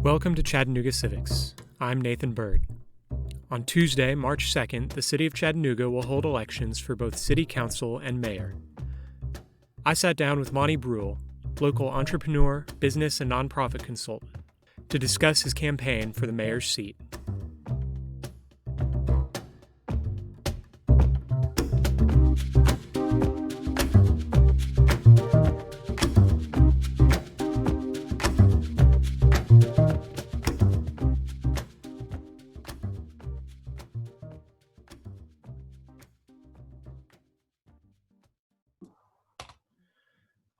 Welcome to Chattanooga Civics. I'm Nathan Bird. On Tuesday, March 2nd, the City of Chattanooga will hold elections for both City Council and Mayor. I sat down with Monty Bruell, local entrepreneur, business, and nonprofit consultant, to discuss his campaign for the mayor's seat.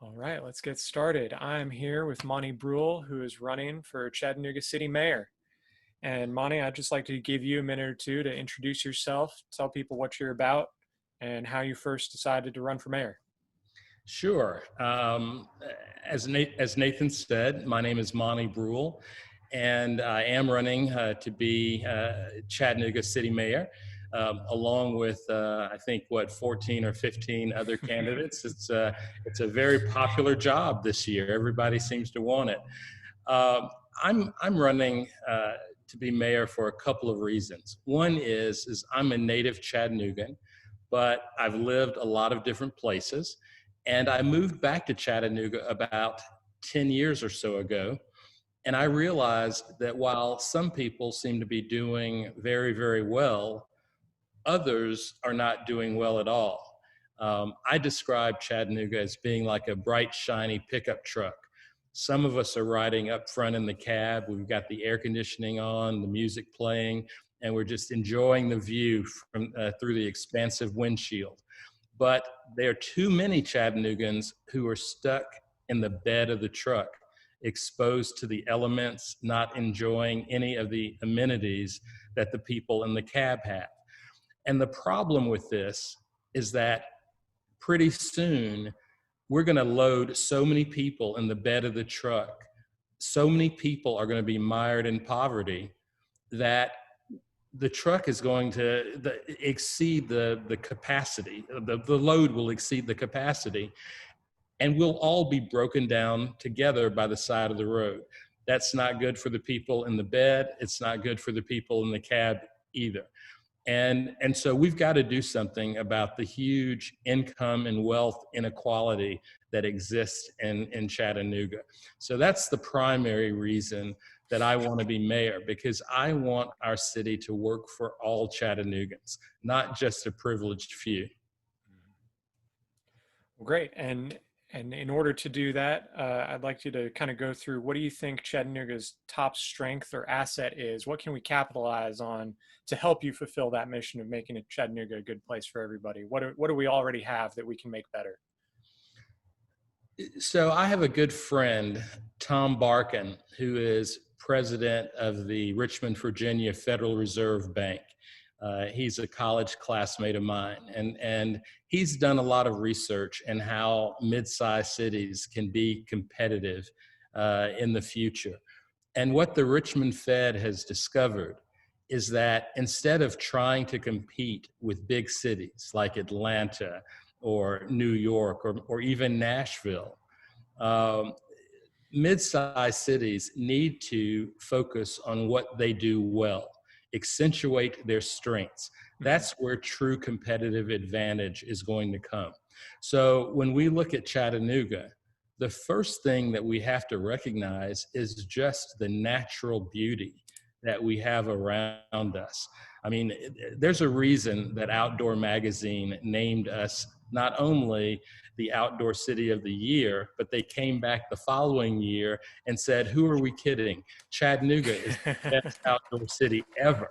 All right, let's get started. I'm here with Monty Bruell, who is running for Chattanooga City Mayor. And Monty, I'd just like to give you a minute or two to introduce yourself, tell people what you're about, and how you first decided to run for mayor. Sure. As Nathan said, my name is Monty Bruell, and I am running to be Chattanooga City Mayor, along with I think 14 or 15 other candidates. It's a very popular job this year. Everybody seems to want it. I'm running to be mayor for a couple of reasons. One is I'm a native Chattanoogan, but I've lived a lot of different places. And I moved back to Chattanooga about 10 years or so ago. And I realized that while some people seem to be doing very, very well, others are not doing well at all. I describe Chattanooga as being like a bright, shiny pickup truck. Some of us are riding up front in the cab. We've got the air conditioning on, the music playing, and we're just enjoying the view from through the expansive windshield. But there are too many Chattanoogans who are stuck in the bed of the truck, exposed to the elements, not enjoying any of the amenities that the people in the cab have. And the problem with this is that pretty soon we're going to load so many people in the bed of the truck, so many people are going to be mired in poverty that the truck is going to exceed the capacity. The load will exceed the capacity, and we'll all be broken down together by the side of the road. That's not good for the people in the bed. It's not good for the people in the cab either. And so we've got to do something about the huge income and wealth inequality that exists in Chattanooga. So that's the primary reason that I want to be mayor, because I want our city to work for all Chattanoogans, not just a privileged few. Well, great. And in order to do that, I'd like you to kind of go through, what do you think Chattanooga's top strength or asset is? What can we capitalize on to help you fulfill that mission of making Chattanooga a good place for everybody? What do we already have that we can make better? So I have a good friend, Tom Barkin, who is president of the Richmond, Virginia Federal Reserve Bank. He's a college classmate of mine, and he's done a lot of research in how mid-sized cities can be competitive in the future. And what the Richmond Fed has discovered is that instead of trying to compete with big cities like Atlanta or New York or even Nashville, mid-sized cities need to focus on what they do well, accentuate their strengths. That's where true competitive advantage is going to come. So when we look at Chattanooga, the first thing that we have to recognize is just the natural beauty that we have around us. I mean, there's a reason that Outdoor Magazine named us not only the Outdoor City of the Year, but they came back the following year and said, who are we kidding? Chattanooga is the best outdoor city ever.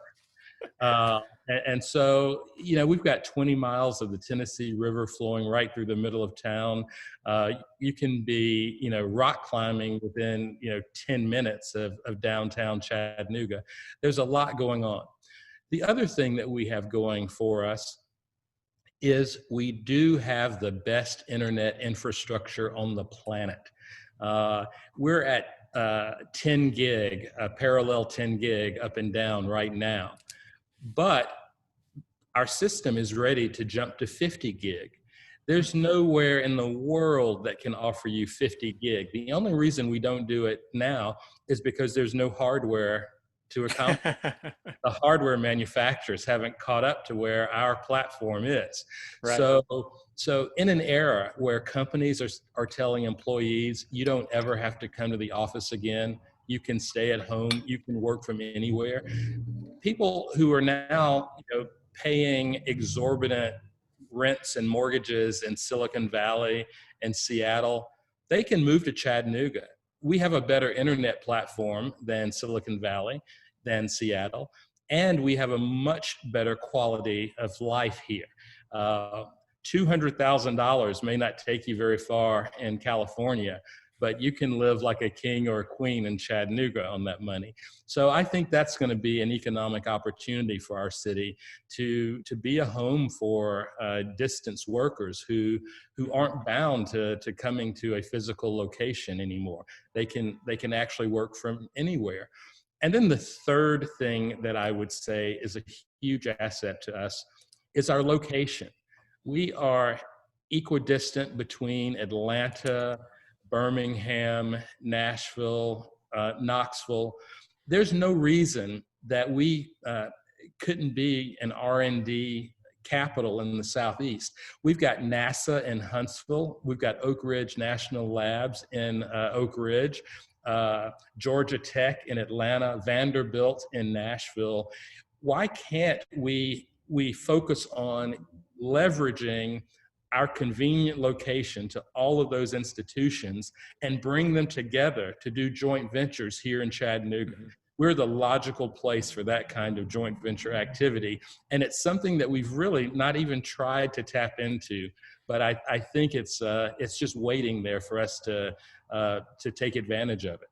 And so, you know, we've got 20 miles of the Tennessee River flowing right through the middle of town. You can be, you know, rock climbing within, 10 minutes of downtown Chattanooga. There's a lot going on. The other thing that we have going for us is we do have the best internet infrastructure on the planet. We're at 10 gig, parallel 10 gig up and down right now. But our system is ready to jump to 50 gig. There's nowhere in the world that can offer you 50 gig. The only reason we don't do it now is because there's no hardware to accomplish. The hardware manufacturers haven't caught up to where our platform is. Right. So in an era where companies are telling employees, you don't ever have to come to the office again, you can stay at home, you can work from anywhere. People who are now, paying exorbitant rents and mortgages in Silicon Valley and Seattle, they can move to Chattanooga. We have a better internet platform than Silicon Valley, than Seattle, and we have a much better quality of life here. $200,000 may not take you very far in California, but you can live like a king or a queen in Chattanooga on that money. So I think that's going to be an economic opportunity for our city to be a home for distance workers who aren't bound to coming to a physical location anymore. They can actually work from anywhere. And then the third thing that I would say is a huge asset to us is our location. We are equidistant between Atlanta, Birmingham, Nashville, Knoxville. There's no reason that we couldn't be an R&D capital in the Southeast. We've got NASA in Huntsville. We've got Oak Ridge National Labs in Oak Ridge. Georgia Tech in Atlanta, Vanderbilt in Nashville. Why can't we focus on leveraging our convenient location to all of those institutions and bring them together to do joint ventures here in Chattanooga? Mm-hmm. We're the logical place for that kind of joint venture activity. And it's something that we've really not even tried to tap into, but I think it's just waiting there for us to take advantage of it.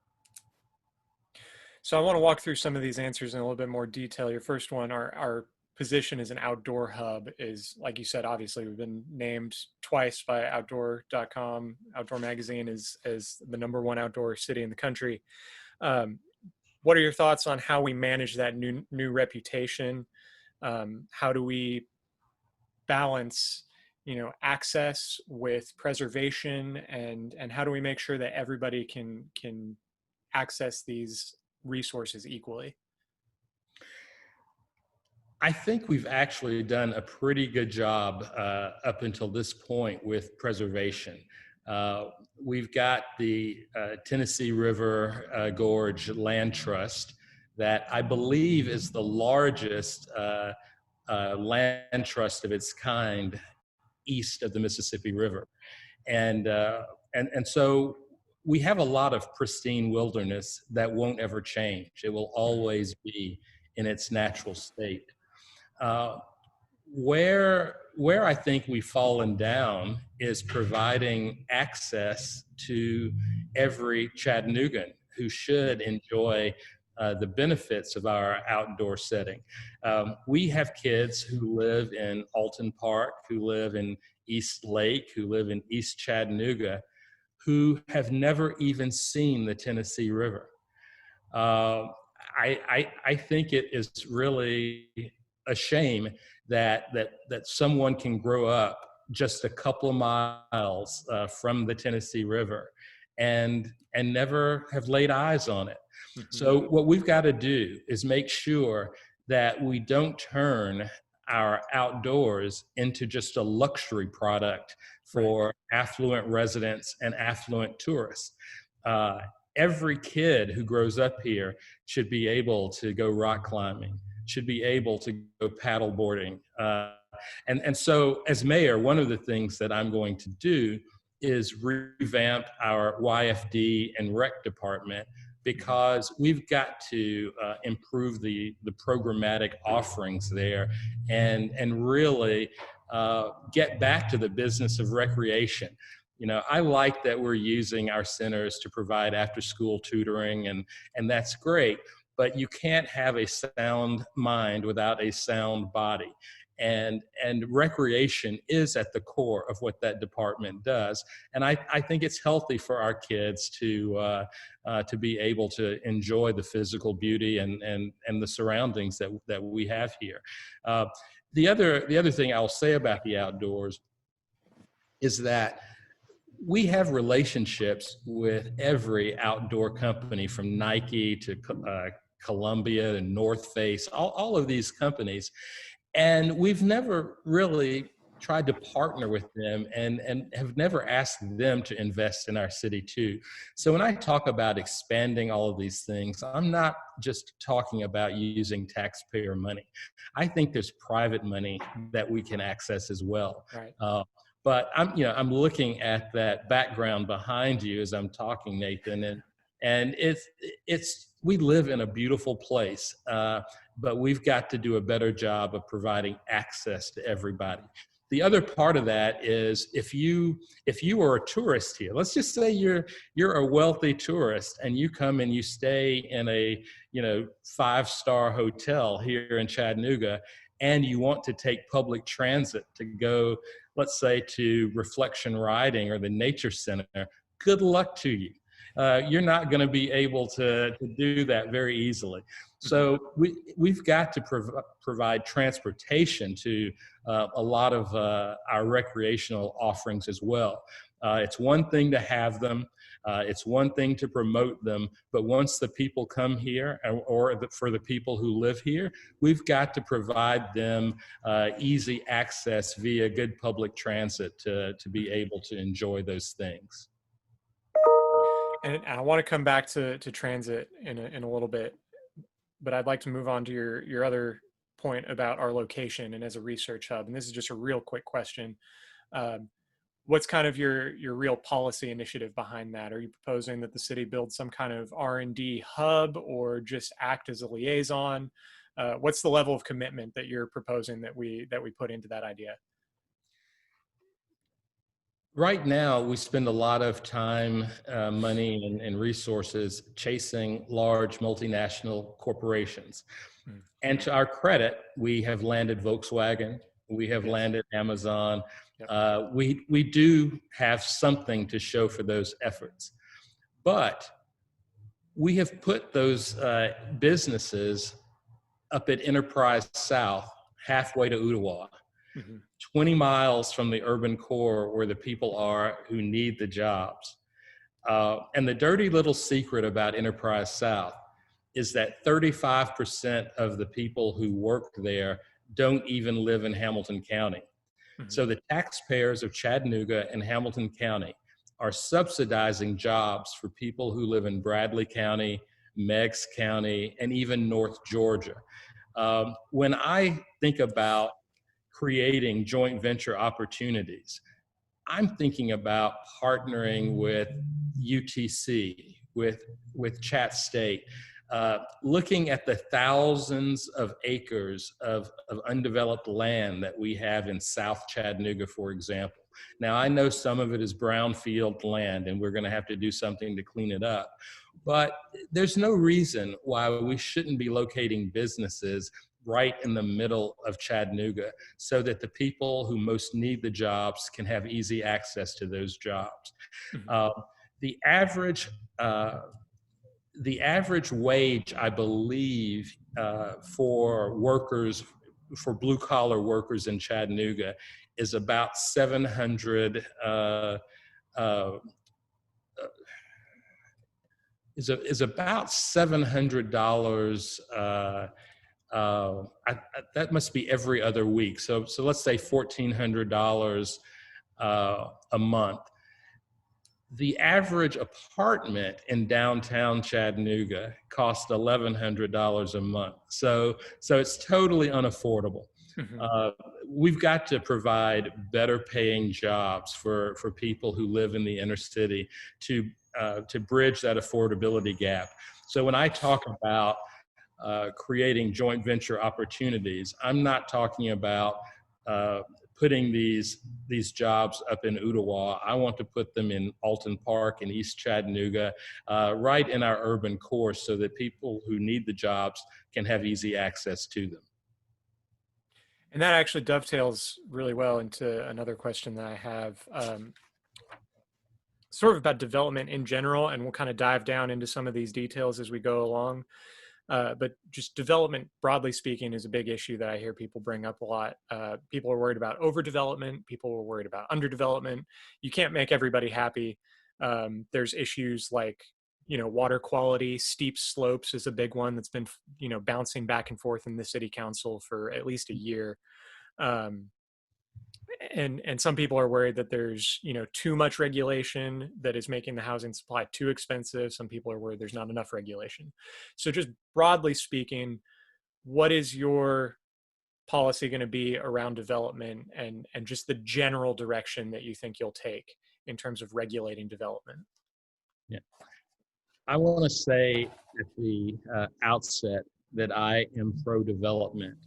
So I want to walk through some of these answers in a little bit more detail. Your first one, our position as an outdoor hub is, like you said, obviously we've been named twice by outdoor.com. Outdoor Magazine as the #1 outdoor city in the country. What are your thoughts on how we manage that new reputation? How do we balance, access with preservation, and how do we make sure that everybody can access these resources equally? I think we've actually done a pretty good job up until this point with preservation. We've got the Tennessee River Gorge Land Trust that I believe is the largest land trust of its kind east of the Mississippi River. And so we have a lot of pristine wilderness that won't ever change. It will always be in its natural state. Where I think we've fallen down is providing access to every Chattanoogan who should enjoy the benefits of our outdoor setting. We have kids who live in Alton Park, who live in East Lake, who live in East Chattanooga, who have never even seen the Tennessee River. I think it is really a shame that someone can grow up just a couple of miles from the Tennessee River and never have laid eyes on it. Mm-hmm. So what we've got to do is make sure that we don't turn our outdoors into just a luxury product for affluent residents and affluent tourists. Every kid who grows up here should be able to go rock climbing, should be able to go paddle boarding. And so as mayor, one of the things that I'm going to do is revamp our YFD and rec department, because we've got to improve the programmatic offerings there and really get back to the business of recreation. I like that we're using our centers to provide after-school tutoring, and that's great, but you can't have a sound mind without a sound body. And recreation is at the core of what that department does. And I think it's healthy for our kids to be able to enjoy the physical beauty and the surroundings that we have here. The other thing I'll say about the outdoors is that we have relationships with every outdoor company from Nike to Columbia and North Face, all of these companies. And we've never really tried to partner with them and have never asked them to invest in our city too. So when I talk about expanding all of these things, I'm not just talking about using taxpayer money. I think there's private money that we can access as well. Right. But I'm looking at that background behind you as I'm talking, Nathan, and we live in a beautiful place, but we've got to do a better job of providing access to everybody. The other part of that is if you are a tourist here, let's just say you're a wealthy tourist and you come and you stay in a 5-star hotel here in Chattanooga, and you want to take public transit to go, let's say, to Reflection Riding or the Nature Center, good luck to you. You're not going to be able to do that very easily. So we've got to provide transportation to a lot of our recreational offerings as well. It's one thing to have them. It's one thing to promote them, but once the people come here, for the people who live here, we've got to provide them easy access via good public transit to be able to enjoy those things. And I want to come back to transit in a little bit, but I'd like to move on to your other point about our location and as a research hub. And this is just a real quick question. What's kind of your real policy initiative behind that? Are you proposing that the city build some kind of R&D hub or just act as a liaison? What's the level of commitment that you're proposing that we put into that idea? Right now, we spend a lot of time, money, and resources chasing large multinational corporations. And to our credit, we have landed Volkswagen, we have landed Amazon. Yep. We do have something to show for those efforts. But we have put those businesses up at Enterprise South, halfway to Ottawa. 20 miles from the urban core where the people are who need the jobs. And the dirty little secret about Enterprise South is that 35% of the people who work there don't even live in Hamilton County. So the taxpayers of Chattanooga and Hamilton County are subsidizing jobs for people who live in Bradley County, Meigs County, and even North Georgia. When I think about creating joint venture opportunities, I'm thinking about partnering with UTC, with Chat State, looking at the thousands of acres of undeveloped land that we have in South Chattanooga, for example. Now, I know some of it is brownfield land, and we're going to have to do something to clean it up. But there's no reason why we shouldn't be locating businesses right in the middle of Chattanooga so that the people who most need the jobs can have easy access to those jobs. The average wage, I believe, for blue collar workers in Chattanooga is about $700. Is about $700. That must be every other week. So let's say $1,400 a month. The average apartment in downtown Chattanooga costs $1,100 a month. So it's totally unaffordable. We've got to provide better paying jobs for people who live in the inner city to bridge that affordability gap. So when I talk about creating joint venture opportunities, I'm not talking about putting these jobs up in Ottawa. I want to put them in Alton Park in East Chattanooga, right in our urban core, so that people who need the jobs can have easy access to them. And that actually dovetails really well into another question that I have, sort of about development in general, and we'll kind of dive down into some of these details as we go along. But just development, broadly speaking, is a big issue that I hear people bring up a lot. People are worried about overdevelopment. People are worried about underdevelopment. You can't make everybody happy. There's issues like, water quality. Steep slopes is a big one that's been, bouncing back and forth in the city council for at least a year. Um, and some people are worried that there's too much regulation that is making the housing supply too expensive. Some people are worried there's not enough regulation. So just broadly speaking, what is your policy going to be around development, and just the general direction that you think you'll take in terms of regulating development? Yeah. I want to say at the outset that I am pro-development,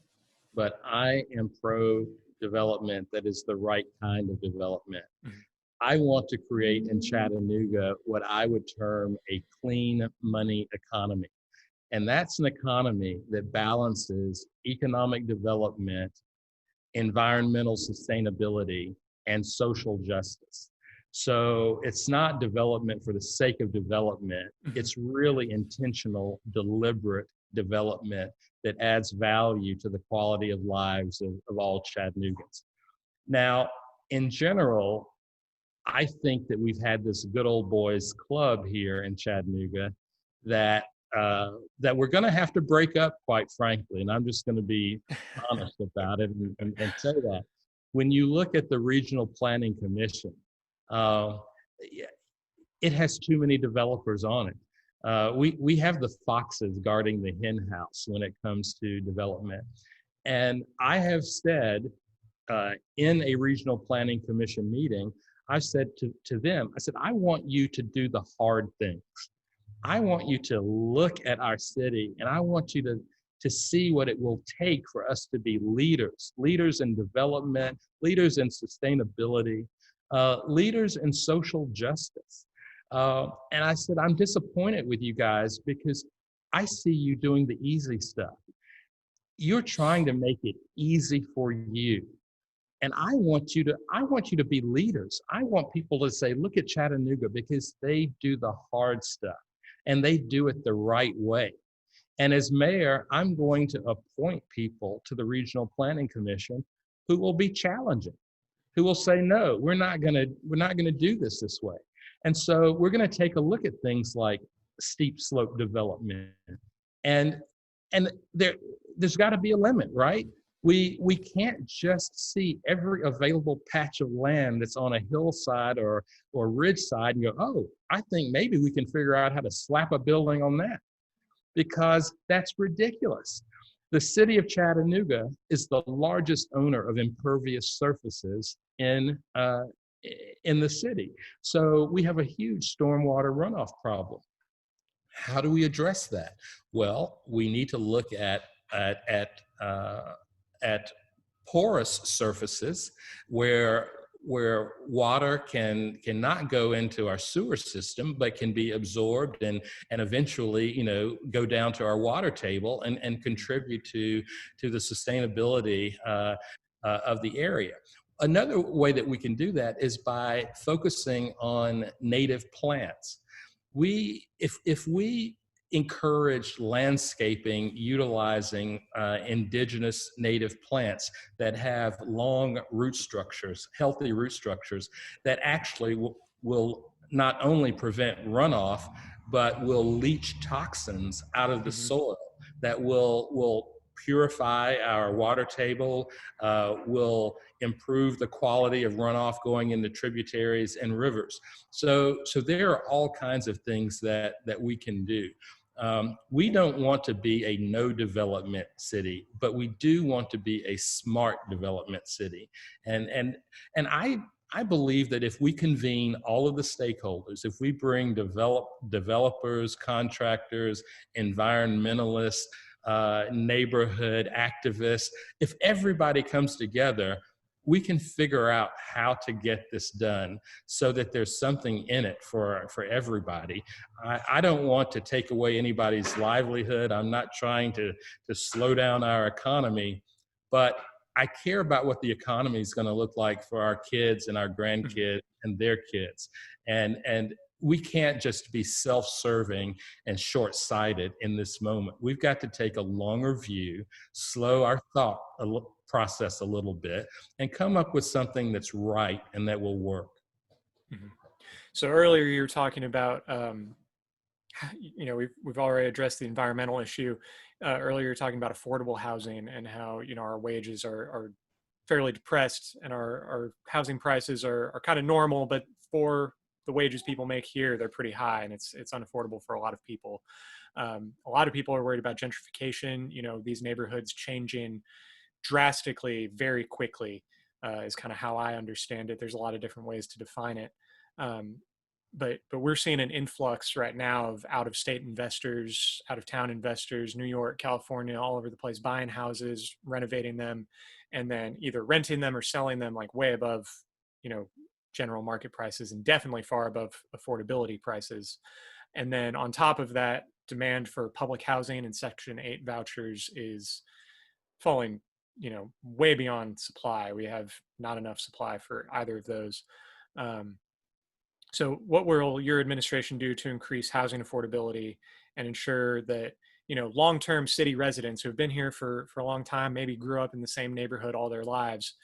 but I am pro-development that is the right kind of development. Mm-hmm. I want to create in Chattanooga what I would term a clean money economy. And that's an economy that balances economic development, environmental sustainability, and social justice. So it's not development for the sake of development. It's really intentional, deliberate development that adds value to the quality of lives of all Chattanooggans. Now, in general, I think that we've had this good old boys club here in Chattanooga that we're going to have to break up, quite frankly. And I'm just going to be honest about it and say that. When you look at the Regional Planning Commission, it has too many developers on it. We have the foxes guarding the hen house when it comes to development. And I have said in a Regional Planning Commission meeting, I said to them, I said, I want you to do the hard things. I want you to look at our city, and I want you to see what it will take for us to be leaders in development, leaders in sustainability, leaders in social justice. And I said, I'm disappointed with you guys because I see you doing the easy stuff. You're trying to make it easy for you. And I want you to be leaders. I want people to say, look at Chattanooga, because they do the hard stuff and they do it the right way. And as mayor, I'm going to appoint people to the Regional Planning Commission who will be challenging, who will say, no, we're not going to do this way. And so we're going to take a look at things like steep slope development. And there's got to be a limit, right? We can't just see every available patch of land that's on a hillside or ridge side and go, oh, I think maybe we can figure out how to slap a building on that, because that's ridiculous. The city of Chattanooga is the largest owner of impervious surfaces in the city. So we have a huge stormwater runoff problem. How do we address that? Well, we need to look at porous surfaces where water cannot go into our sewer system, but can be absorbed and eventually, go down to our water table and contribute to the sustainability of the area. Another way that we can do that is by focusing on native plants. If we encourage landscaping utilizing indigenous native plants that have long root structures, healthy root structures, that actually will not only prevent runoff, but will leach toxins out of the soil, that will purify our water table, will improve the quality of runoff going into tributaries and rivers. So there are all kinds of things that we can do. We don't want to be a no development city, but we do want to be a smart development city. And I believe that if we convene all of the stakeholders, if we bring developers, contractors, environmentalists, neighborhood activists, if everybody comes together, we can figure out how to get this done so that there's something in it for everybody. I don't want to take away anybody's livelihood. I'm not trying to slow down our economy, but I care about what the economy is going to look like for our kids and our grandkids and their kids. And we can't just be self-serving and short-sighted in this moment. We've got to take a longer view, slow our thought process a little bit, and come up with something that's right and that will work. Mhm. So earlier you were talking about, we've already addressed the environmental issue. Earlier you're talking about affordable housing and how, our wages are fairly depressed and our housing prices are kind of normal, but for the wages people make here, they're pretty high, and it's unaffordable for a lot of people. A lot of people are worried about gentrification. These neighborhoods changing drastically very quickly, is kind of how I understand it. There's a lot of different ways to define it. Um, but we're seeing an influx right now of out of state investors, out of town investors, New York, California, all over the place, buying houses, renovating them, and then either renting them or selling them like way above, you know, general market prices, and definitely far above affordability prices. And then on top of that, demand for public housing and Section 8 vouchers is falling, way beyond supply. We have not enough supply for either of those. Um, so what will your administration do to increase housing affordability and ensure that, long-term city residents who have been here for a long time, maybe grew up in the same neighborhood all their lives,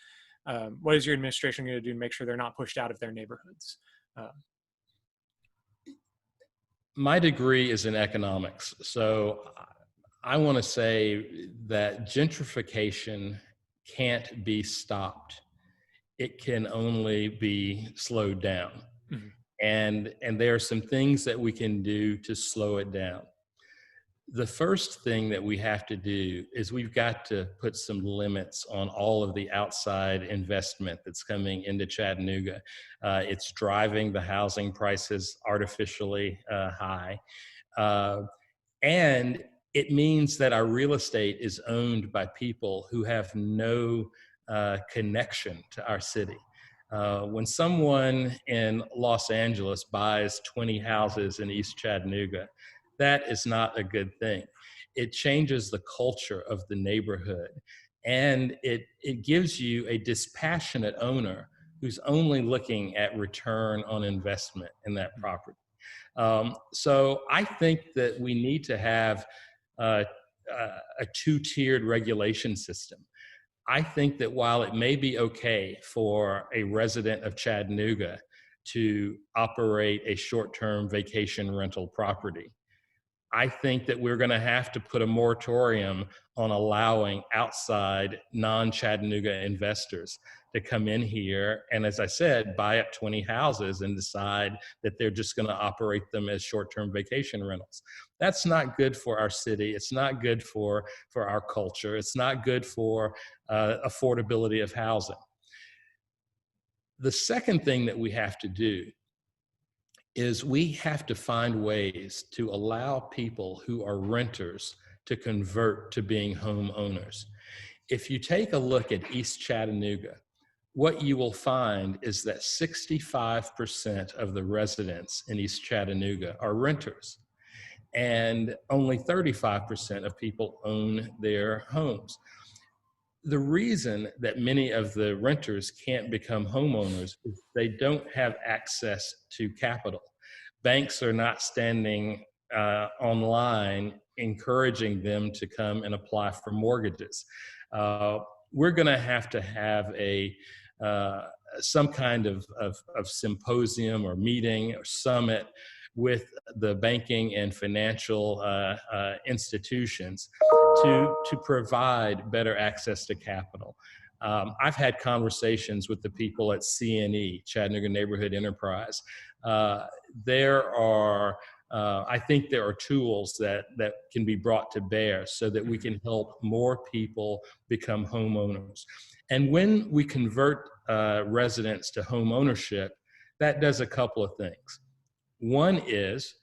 what is your administration going to do to make sure they're not pushed out of their neighborhoods? Uh, My degree is in economics, so I want to say that gentrification can't be stopped. It can only be slowed down. mhm, And there are some things that we can do to slow it down. The first thing that we have to do is we've got to put some limits on all of the outside investment that's coming into Chattanooga. It's driving the housing prices artificially high. Uh, and it means that our real estate is owned by people who have no connection to our city. When someone in Los Angeles buys 20 houses in East Chattanooga, that is not a good thing. It changes the culture of the neighborhood, and it gives you a dispassionate owner who's only looking at return on investment in that property. So I think that we need to have uh, a two-tiered regulation system. I think that while it may be okay for a resident of Chattanooga to operate a short-term vacation rental property, I think that we're going to have to put a moratorium on allowing outside non-Chattanooga investors to come in here and, as I said, buy up 20 houses and decide that they're just going to operate them as short-term vacation rentals. That's not good for our city. It's not good for our culture. It's not good for affordability of housing. The second thing that we have to do is we have to find ways to allow people who are renters to convert to being homeowners. If you take a look at East Chattanooga, what you will find is that 65% of the residents in East Chattanooga are renters, and only 35% of people own their homes. The reason that many of the renters can't become homeowners is they don't have access to capital. Banks are not standing online encouraging them to come and apply for mortgages. We're going to have a some kind of symposium or meeting or summit with the banking and financial institutions to provide better access to capital. I've had conversations with the people at CNE, Chattanooga Neighborhood Enterprise. I think there are tools that can be brought to bear so that we can help more people become homeowners. And when we convert residents to home ownership, that does a couple of things. One is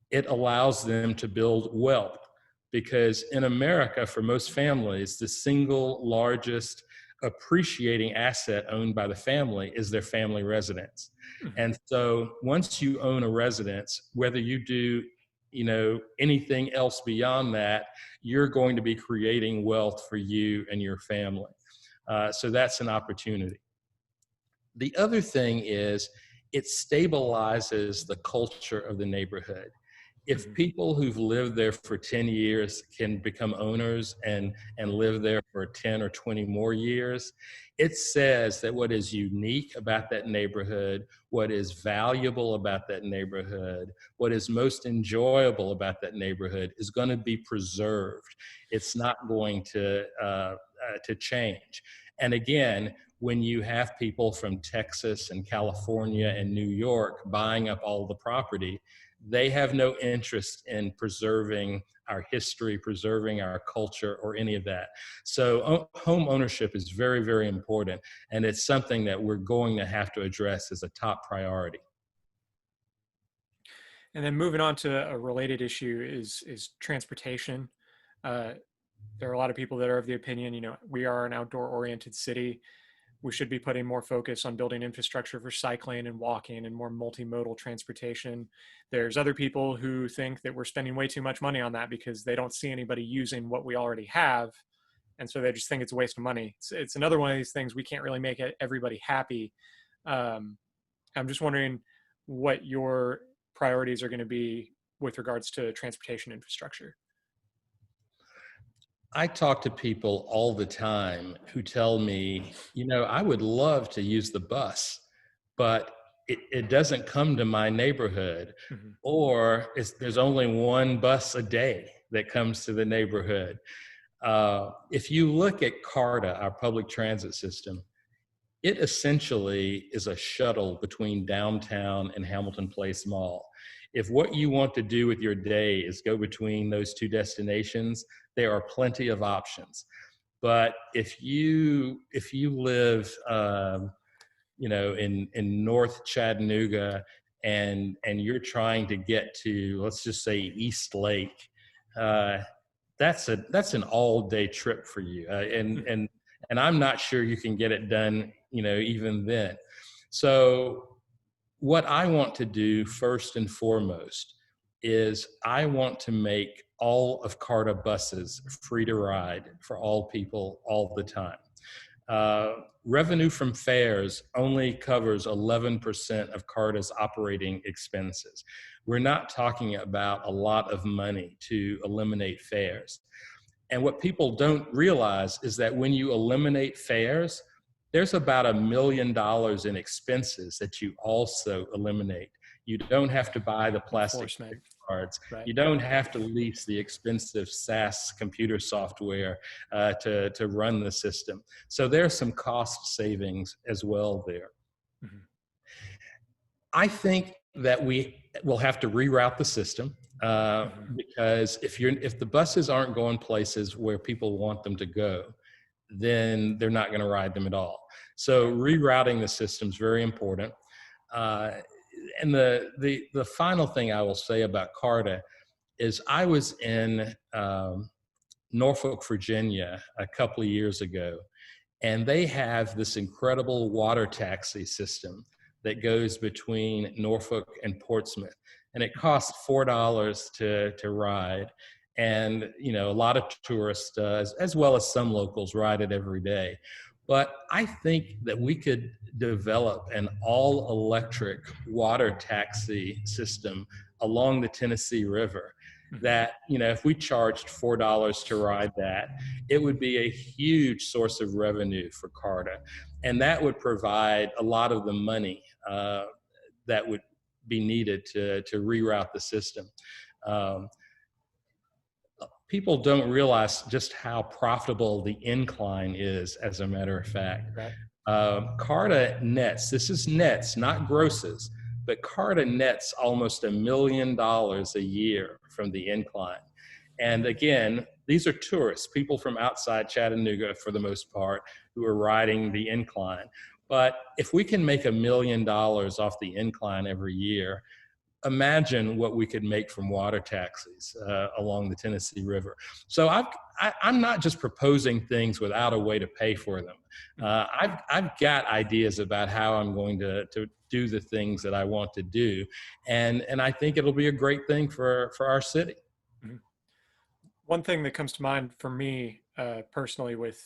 it allows them to build wealth, because in America, for most families, the single largest appreciating asset owned by the family is their family residence. And so once you own a residence, whether you do anything else beyond that, you're going to be creating wealth for you and your family. So that's an opportunity. The other thing is, it stabilizes the culture of the neighborhood. If Mhm. people who've lived there for 10 years can become owners and live there for 10 or 20 more years, it says that what is unique about that neighborhood, what is valuable about that neighborhood, what is most enjoyable about that neighborhood is going to be preserved. It's not going to change. And again, when you have people from Texas and California and New York buying up all the property, they have no interest in preserving our history, preserving our culture, or any of that. So home ownership is very, very important, and it's something that we're going to have to address as a top priority. And then moving on to a related issue is transportation. Uh, there are a lot of people that are of the opinion, we are an outdoor oriented city. We should be putting more focus on building infrastructure for cycling and walking and more multimodal transportation. There's other people who think that we're spending way too much money on that because they don't see anybody using what we already have. And so they just think it's a waste of money. It's another one of these things we can't really make everybody happy. Um, I'm just wondering what your priorities are going to be with regards to transportation infrastructure. I talk to people all the time who tell me, I would love to use the bus, but it doesn't come to my neighborhood, Mm-hmm. or there's only one bus a day that comes to the neighborhood. If you look at CARTA, our public transit system, it essentially is a shuttle between downtown and Hamilton Place Mall. If what you want to do with your day is go between those two destinations, there are plenty of options. But if you live, in North Chattanooga, and you're trying to get to, let's just say, East Lake, uh, that's an all day trip for you, and I'm not sure you can get it done, even then. So what I want to do first and foremost is I want to make all of CARTA buses free to ride for all people all the time. Uh, Revenue from fares only covers 11% of CARTA's operating expenses. We're not talking about a lot of money to eliminate fares. And what people don't realize is that when you eliminate fares, there's about $1 million in expenses that you also eliminate. You don't have to buy the plastic Enforcement, cards. right? You don't have to lease the expensive SaaS computer software to run the system. So there's some cost savings as well there. Mm-hmm. I think that we will have to reroute the system, Mm-hmm. because if the buses aren't going places where people want them to go, then they're not going to ride them at all. So rerouting the system is very important. Uh, and the final thing I will say about CARTA is I was in Norfolk, Virginia a couple of years ago, and they have this incredible water taxi system that goes between Norfolk and Portsmouth. And it costs $4 to ride. And, a lot of tourists, as well as some locals, ride it every day. But I think that we could develop an all electric water taxi system along the Tennessee River Mm-hmm. that, if we charged $4 to ride that, it would be a huge source of revenue for CARTA. And that would provide a lot of the money that would be needed to reroute the system. Um, People don't realize just how profitable the incline is, as a matter of fact. Right. CARTA nets, this is nets, not grosses, but CARTA nets almost $1 million a year from the incline. And again, these are tourists, people from outside Chattanooga for the most part, who are riding the incline. But if we can make $1 million off the incline every year, imagine what we could make from water taxis along the Tennessee River. So I'm not just proposing things without a way to pay for them. I've got ideas about how I'm going to do the things that I want to do, and I think it'll be a great thing for our city. Mm-hmm. One thing that comes to mind for me personally with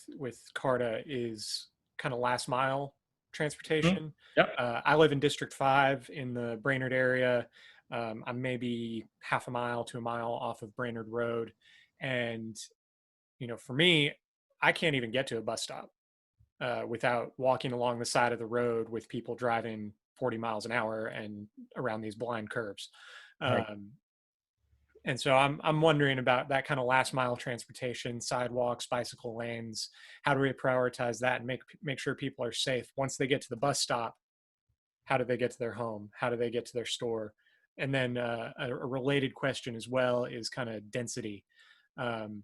CARTA is kind of last mile transportation. Yep. I live in District 5 in the Brainerd area. I'm maybe half a mile to a mile off of Brainerd Road. And, for me, I can't even get to a bus stop without walking along the side of the road with people driving 40 miles an hour and around these blind curves. Right. And so I'm wondering about that kind of last mile transportation, sidewalks, bicycle lanes. How do we prioritize that and make sure people are safe once they get to the bus stop? How do they get to their home? How do they get to their store? And then a related question as well is kind of density. Um,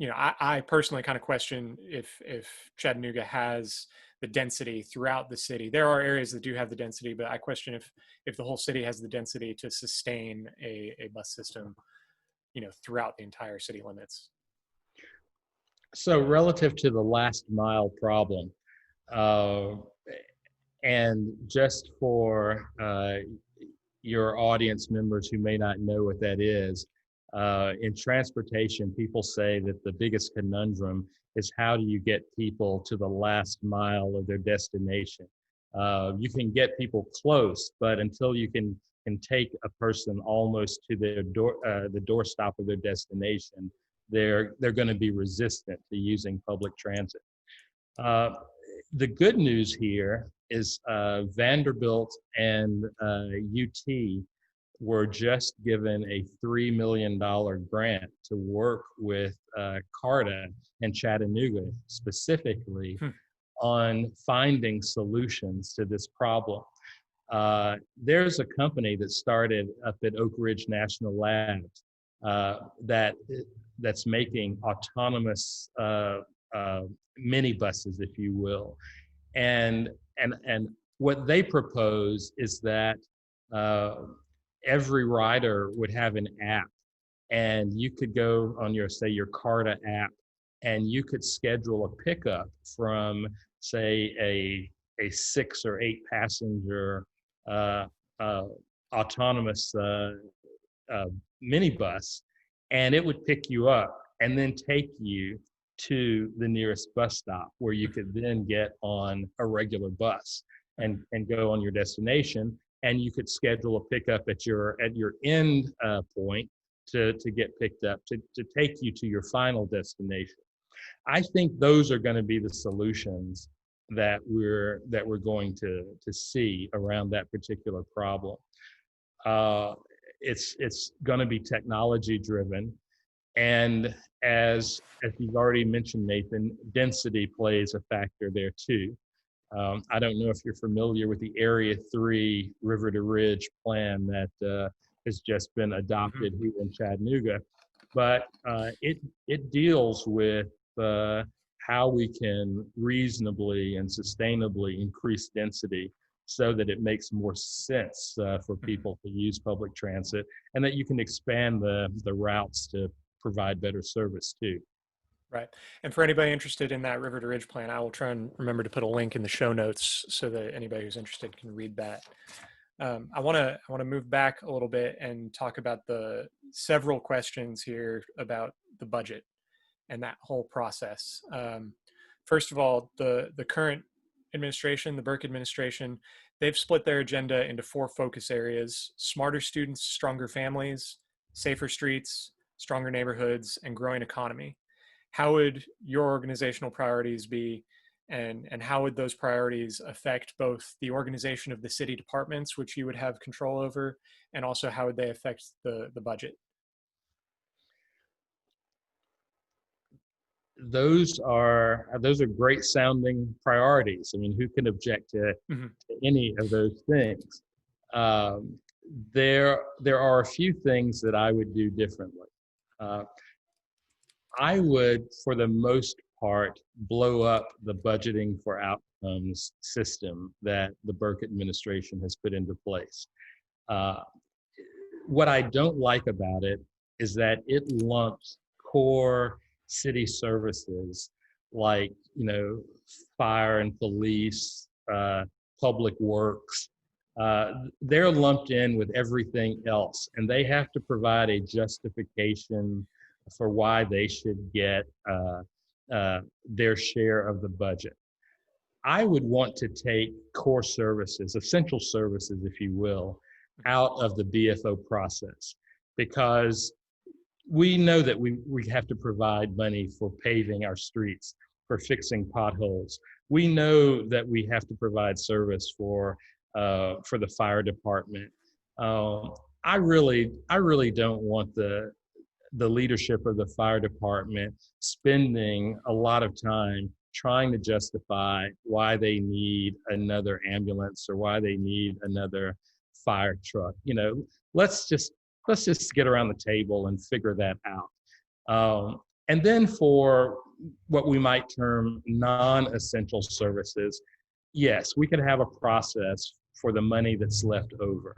I personally kind of question if Chattanooga has the density throughout the city. There are areas that do have the density, but I question if the whole city has the density to sustain a bus system, throughout the entire city limits. So relative to the last mile problem, uh, and just for your audience members who may not know what that is, in transportation, people say that the biggest conundrum is how do you get people to the last mile of their destination? You can get people close, but until you can take a person almost to their door, the doorstop of their destination, they're going to be resistant to using public transit. The good news here is Vanderbilt and UT were just given a $3 million grant to work with CARTA and Chattanooga specifically on finding solutions to this problem. There's a company that started up at Oak Ridge National Labs that's making autonomous minibuses, if you will, and what they propose is that every rider would have an app, and you could go on your CARTA app, and you could schedule a pickup from, say, a 6 or 8 passenger autonomous minibus, and it would pick you up and then take you to the nearest bus stop where you could then get on a regular bus and go on your destination. And you could schedule a pickup at your end point to get picked up to take you to your final destination. I think those are going to be the solutions that we're going to see around that particular problem. It's going to be technology driven, and as you've already mentioned, Nathan, density plays a factor there too. I don't know if you're familiar with the Area 3 River to Ridge plan that has just been adopted here in Chattanooga, but it deals with how we can reasonably and sustainably increase density so that it makes more sense for people to use public transit, and that you can expand the routes to provide better service too. Right. And for anybody interested in that River to Ridge plan, I will try and remember to put a link in the show notes so that anybody who's interested can read that. I want to move back a little bit and talk about the several questions here about the budget and that whole process. First of all, the current administration, the Burke administration, they've split their agenda into 4 focus areas: smarter students, stronger families, safer streets, stronger neighborhoods, and growing economy. How would your organizational priorities be, and how would those priorities affect both the organization of the city departments, which you would have control over, and also how would they affect the budget? Those are great sounding priorities. I mean, who can object to any of those things? There are a few things that I would do differently. I would, for the most part, blow up the budgeting for outcomes system that the Burke administration has put into place. What I don't like about it is that it lumps core city services like, fire and police, public works. They're lumped in with everything else, and they have to provide a justification for why they should get their share of the budget. I would want to take core services, essential services, if you will, out of the BFO process, because we know that we have to provide money for paving our streets, for fixing potholes. We know that we have to provide service for the fire department. Um, I really don't want the leadership of the fire department spending a lot of time trying to justify why they need another ambulance or why they need another fire truck. You know, let's just let's just get around the table and figure that out. And then for what we might term non-essential services, yes, we could have a process for the money that's left over.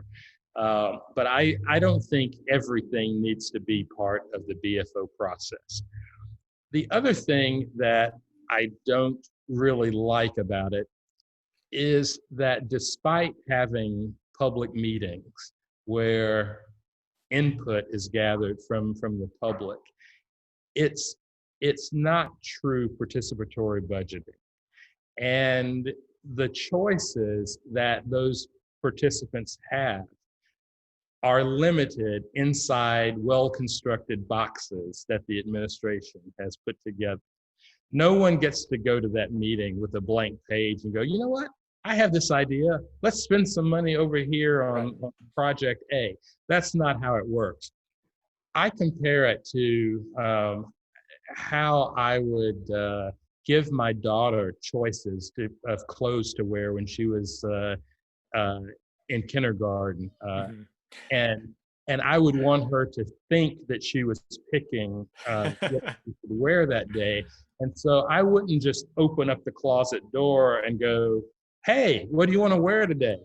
But I don't think everything needs to be part of the BFO process. The other thing that I don't really like about it is that despite having public meetings where input is gathered from the public, it's it's not true participatory budgeting. And the choices that those participants have are limited inside well-constructed boxes that the administration has put together. No one gets to go to that meeting with a blank page and go, you know what? I have this idea. Let's spend some money over here on project A. That's not how it works. I compare it to how I would give my daughter choices of clothes to wear when she was uh, in kindergarten, and and I would want her to think that she was picking what she could wear that day, and so I wouldn't just open up the closet door and go, "Hey, what do you want to wear today?"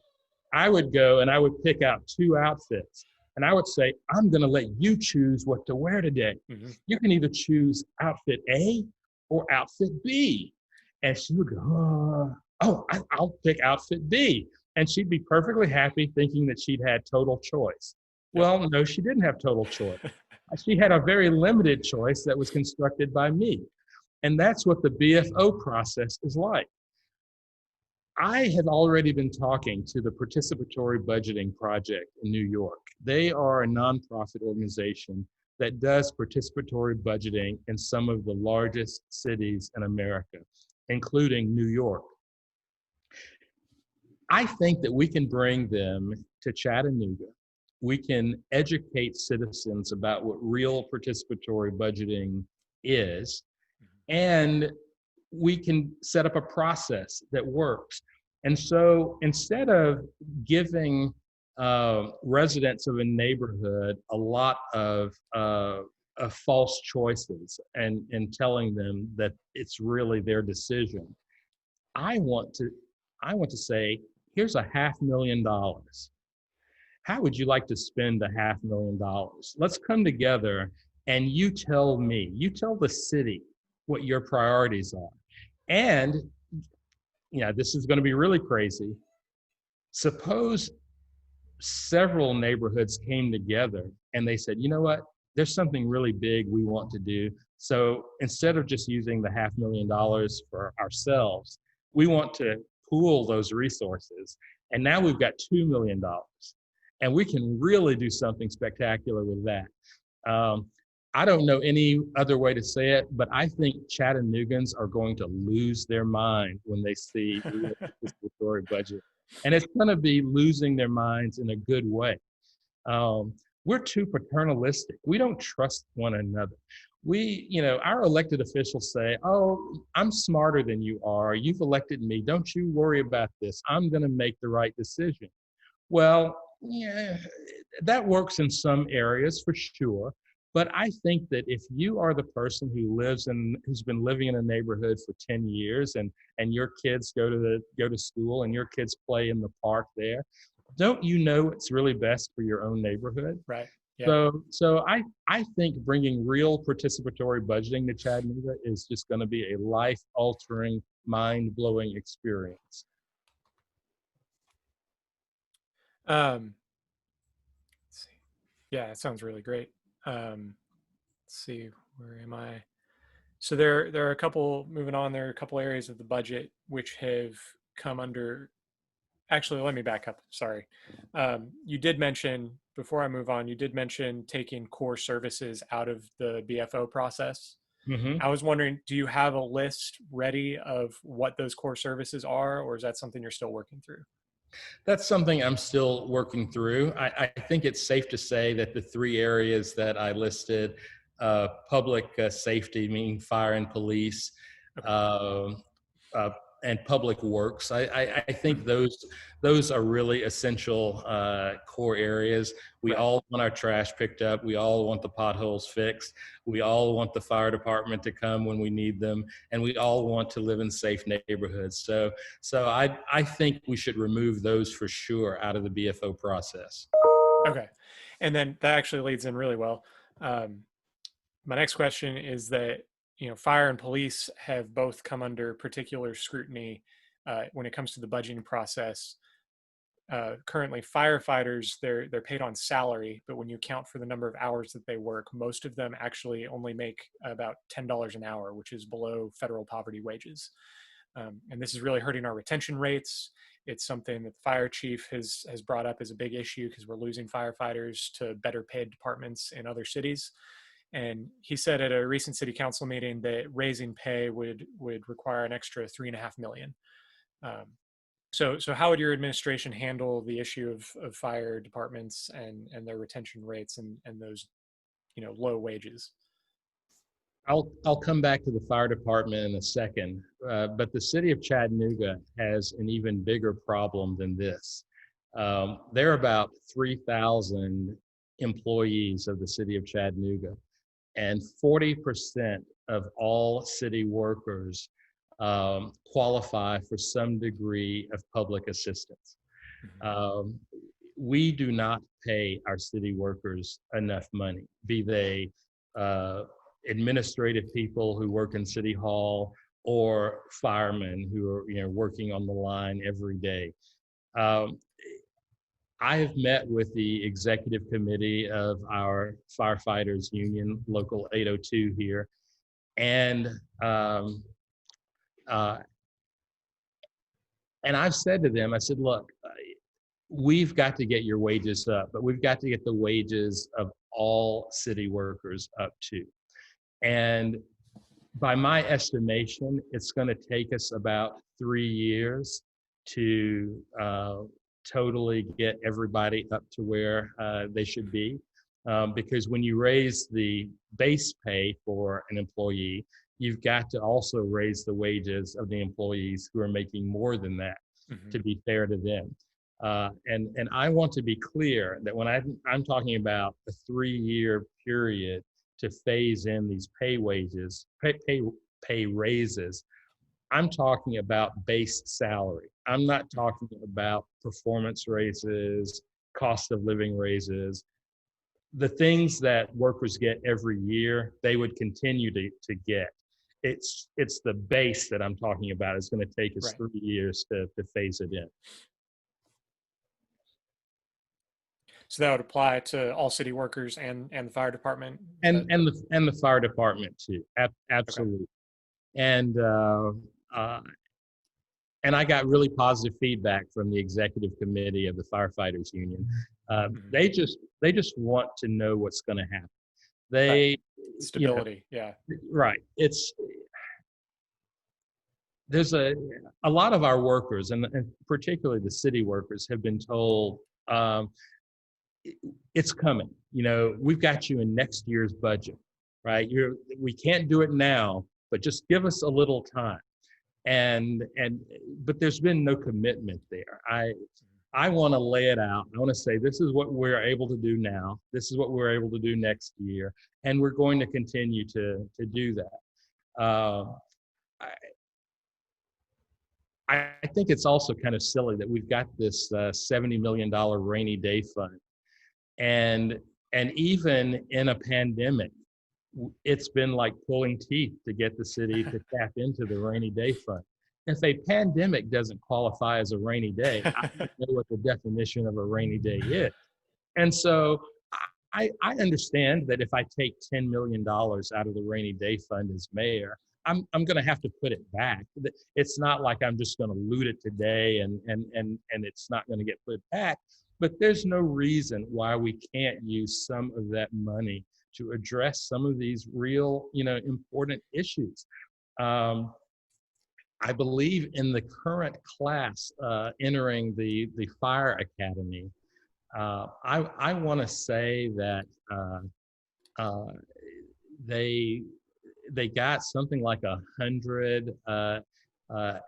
I would go and I would pick out two outfits. And I would say, I'm going to let you choose what to wear today. You can either choose outfit A or outfit B. And she would go, I'll pick outfit B. And she'd be perfectly happy thinking that she'd had total choice. Well, no, she didn't have total choice. She had a very limited choice that was constructed by me. And that's what the BFO process is like. I had already been talking to the Participatory Budgeting Project in New York. They are a nonprofit organization that does participatory budgeting in some of the largest cities in America, including New York. I think that we can bring them to Chattanooga. We can educate citizens about what real participatory budgeting is, and we can set up a process that works. And so instead of giving residents of a neighborhood a lot of false choices and telling them that it's really their decision, I want to say, here's $500,000. How would you like to spend $500,000? Let's come together and you tell me, you tell the city what your priorities are. And, this is going to be really crazy. Suppose several neighborhoods came together and they said, you know what, there's something really big we want to do. So instead of just using the $500,000 for ourselves, we want to pool those resources. And now we've got $2 million. And we can really do something spectacular with that. I don't know any other way to say it, but I think Chattanoogans are going to lose their mind when they see real participatory budget. And it's going to be losing their minds in a good way. We're too paternalistic. We don't trust one another. Our elected officials say, oh, I'm smarter than you are. You've elected me. Don't you worry about this. I'm going to make the right decision. Well, yeah, that works in some areas for sure. But I think that if you are the person who's been living in a neighborhood for 10 years and your kids go to school and your kids play in the park there, don't you know what's really best for your own neighborhood? Right. Yeah. So I think bringing real participatory budgeting to Chattanooga is just going to be a life-altering, mind-blowing experience. Let's see. Yeah, it sounds really great. Let's see, where am I? So there are a couple moving on. There are a couple areas of the budget which have come under. Actually, let me back up. Sorry. You did mention before I move on. You did mention taking core services out of the BFO process. Hmm. I was wondering, do you have a list ready of what those core services are, or is that something you're still working through? That's something I'm still working through. I think it's safe to say that the three areas that I listed, public safety, meaning fire and police, Okay. uh, uh, and public works. I think Mhm. those are really essential core areas. We Right. all want our trash picked up. We all want the potholes fixed. We all want the fire department to come when we need them, and we all want to live in safe neighborhoods. So I think we should remove those for sure out of the BFO process. Okay. And then that actually leads in really well. Um, my next question is that, fire and police have both come under particular scrutiny when it comes to the budgeting process. Currently, firefighters they're paid on salary, but when you account for the number of hours that they work, most of them actually only make about $10 an hour, which is below federal poverty wages. And this is really hurting our retention rates. It's something that the fire chief has brought up as a big issue because we're losing firefighters to better paid departments in other cities. And he said at a recent city council meeting that raising pay would require an extra 3.5 million. Um, so how would your administration handle the issue of fire departments and their retention rates and those low wages? I'll come back to the fire department in a second, but the city of Chattanooga has an even bigger problem than this. There are about 3,000 employees of the city of Chattanooga, and 40% of all city workers qualify for some degree of public assistance. Mhm. Um, we do not pay our city workers enough money, be they uh, administrative people who work in City Hall or firemen who are working on the line every day. Um, I have met with the executive committee of our firefighters union, Local 802 here, and um, uh, and I've said to them, I said, look, we've got to get your wages up, but we've got to get the wages of all city workers up too. And by my estimation, it's going to take us about 3 years to totally get everybody up to where they should be. Because when you raise the base pay for an employee, you've got to also raise the wages of the employees who are making more than that to Mhm. be fair to them. And I want to be clear that when I'm talking about a 3-year period to phase in these pay raises, I'm talking about base salary. I'm not talking about performance raises, cost of living raises. The things that workers get every year, they would continue to get. It's the base that I'm talking about. It's going to take us Right. 3 years to phase it in. So that would apply to all city workers and the fire department. Is and that and the fire department too. okay? Absolutely. And uh, and I got really positive feedback from the executive committee of the firefighters union. Mhm. They just want to know what's going to happen. Right. They, you know, Stability. Yeah. right. There's a lot of our workers, and particularly the city workers, have been told um, it's coming. We've got you in next year's budget, right? We can't do it now, but just give us a little time. And but there's been no commitment there. I want to lay it out. I want to say this is what we're able to do now. This is what we're able to do next year, and we're going to continue to do that. I, I think it's also kind of silly that we've got this $70 million rainy day fund, and and even in a pandemic, it's been like pulling teeth to get the city to tap into the rainy day fund. If a pandemic doesn't qualify as a rainy day, I don't know what the definition of a rainy day is. And so I understand that if I take $10 million out of the rainy day fund as mayor, I'm going to have to put it back. It's not like I'm just going to loot it today and it's not going to get put back. But there's no reason why we can't use some of that money to address some of these real, important issues. I believe in the current class entering the fire academy. I want to say that uh, they got something like 100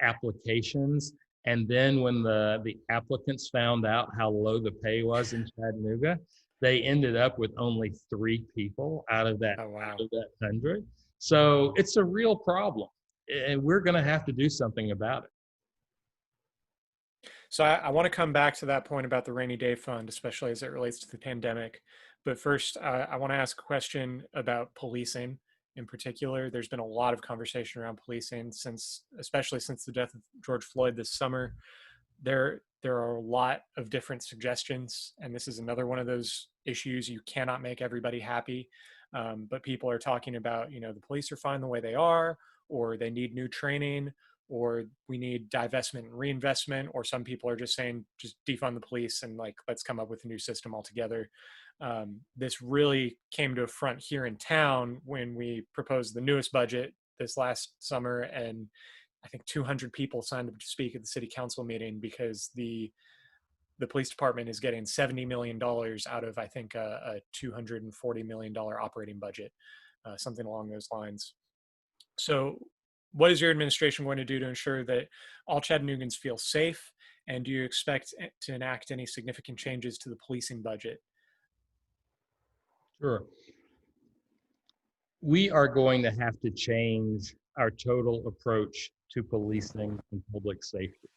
applications, and then when the applicants found out how low the pay was in Chattanooga, they ended up with only 3 people out of that Oh, wow. 100. So it's a real problem, and we're going to have to do something about it. So I want to come back to that point about the rainy day fund, especially as it relates to the pandemic. But first, I want to ask a question about policing in particular. There's been a lot of conversation around policing especially since the death of George Floyd this summer. There are a lot of different suggestions, and this is another one of those issues. You cannot make everybody happy, but people are talking about, the police are fine the way they are, or they need new training, or we need divestment and reinvestment, or some people are just saying just defund the police and let's come up with a new system altogether. This really came to a front here in town when we proposed the newest budget this last summer, and I think 200 people signed up to speak at the city council meeting because the police department is getting $70 million out of, I think, a $240 million operating budget, something along those lines. So what is your administration going to do to ensure that all Chattanoogan's feel safe? And do you expect to enact any significant changes to the policing budget? Sure. We are going to have to change our total approach to policing and public safety.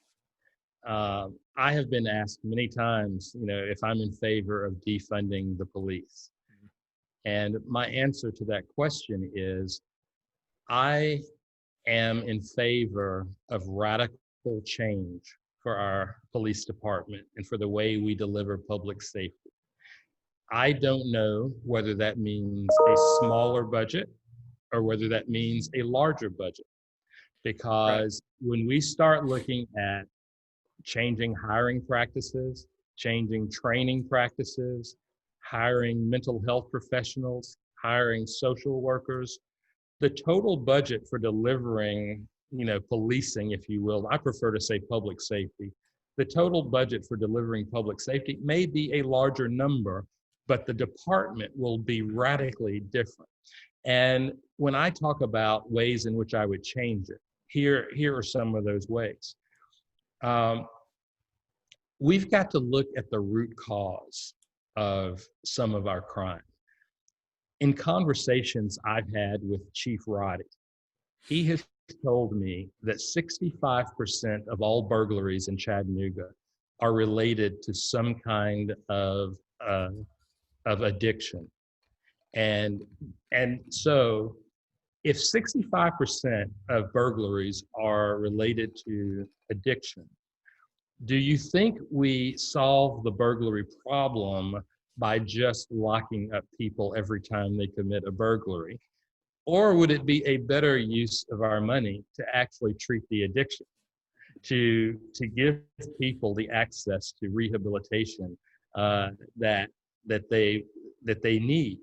I have been asked many times, if I'm in favor of defunding the police. And my answer to that question is, I am in favor of radical change for our police department and for the way we deliver public safety. I don't know whether that means a smaller budget or whether that means a larger budget. Because when we start looking at changing hiring practices, changing training practices, hiring mental health professionals, hiring social workers, the total budget for delivering, policing, if you will, I prefer to say public safety, the total budget for delivering public safety may be a larger number, but the department will be radically different. And when I talk about ways in which I would change it, here are some of those ways. We've got to look at the root cause of some of our crime. In conversations I've had with Chief Roddy, he has told me that 65% of all burglaries in Chattanooga are related to some kind of addiction. And so if 65% of burglaries are related to addiction, do you think we solve the burglary problem by just locking up people every time they commit a burglary? Or would it be a better use of our money to actually treat the addiction, to give people the access to rehabilitation that they need?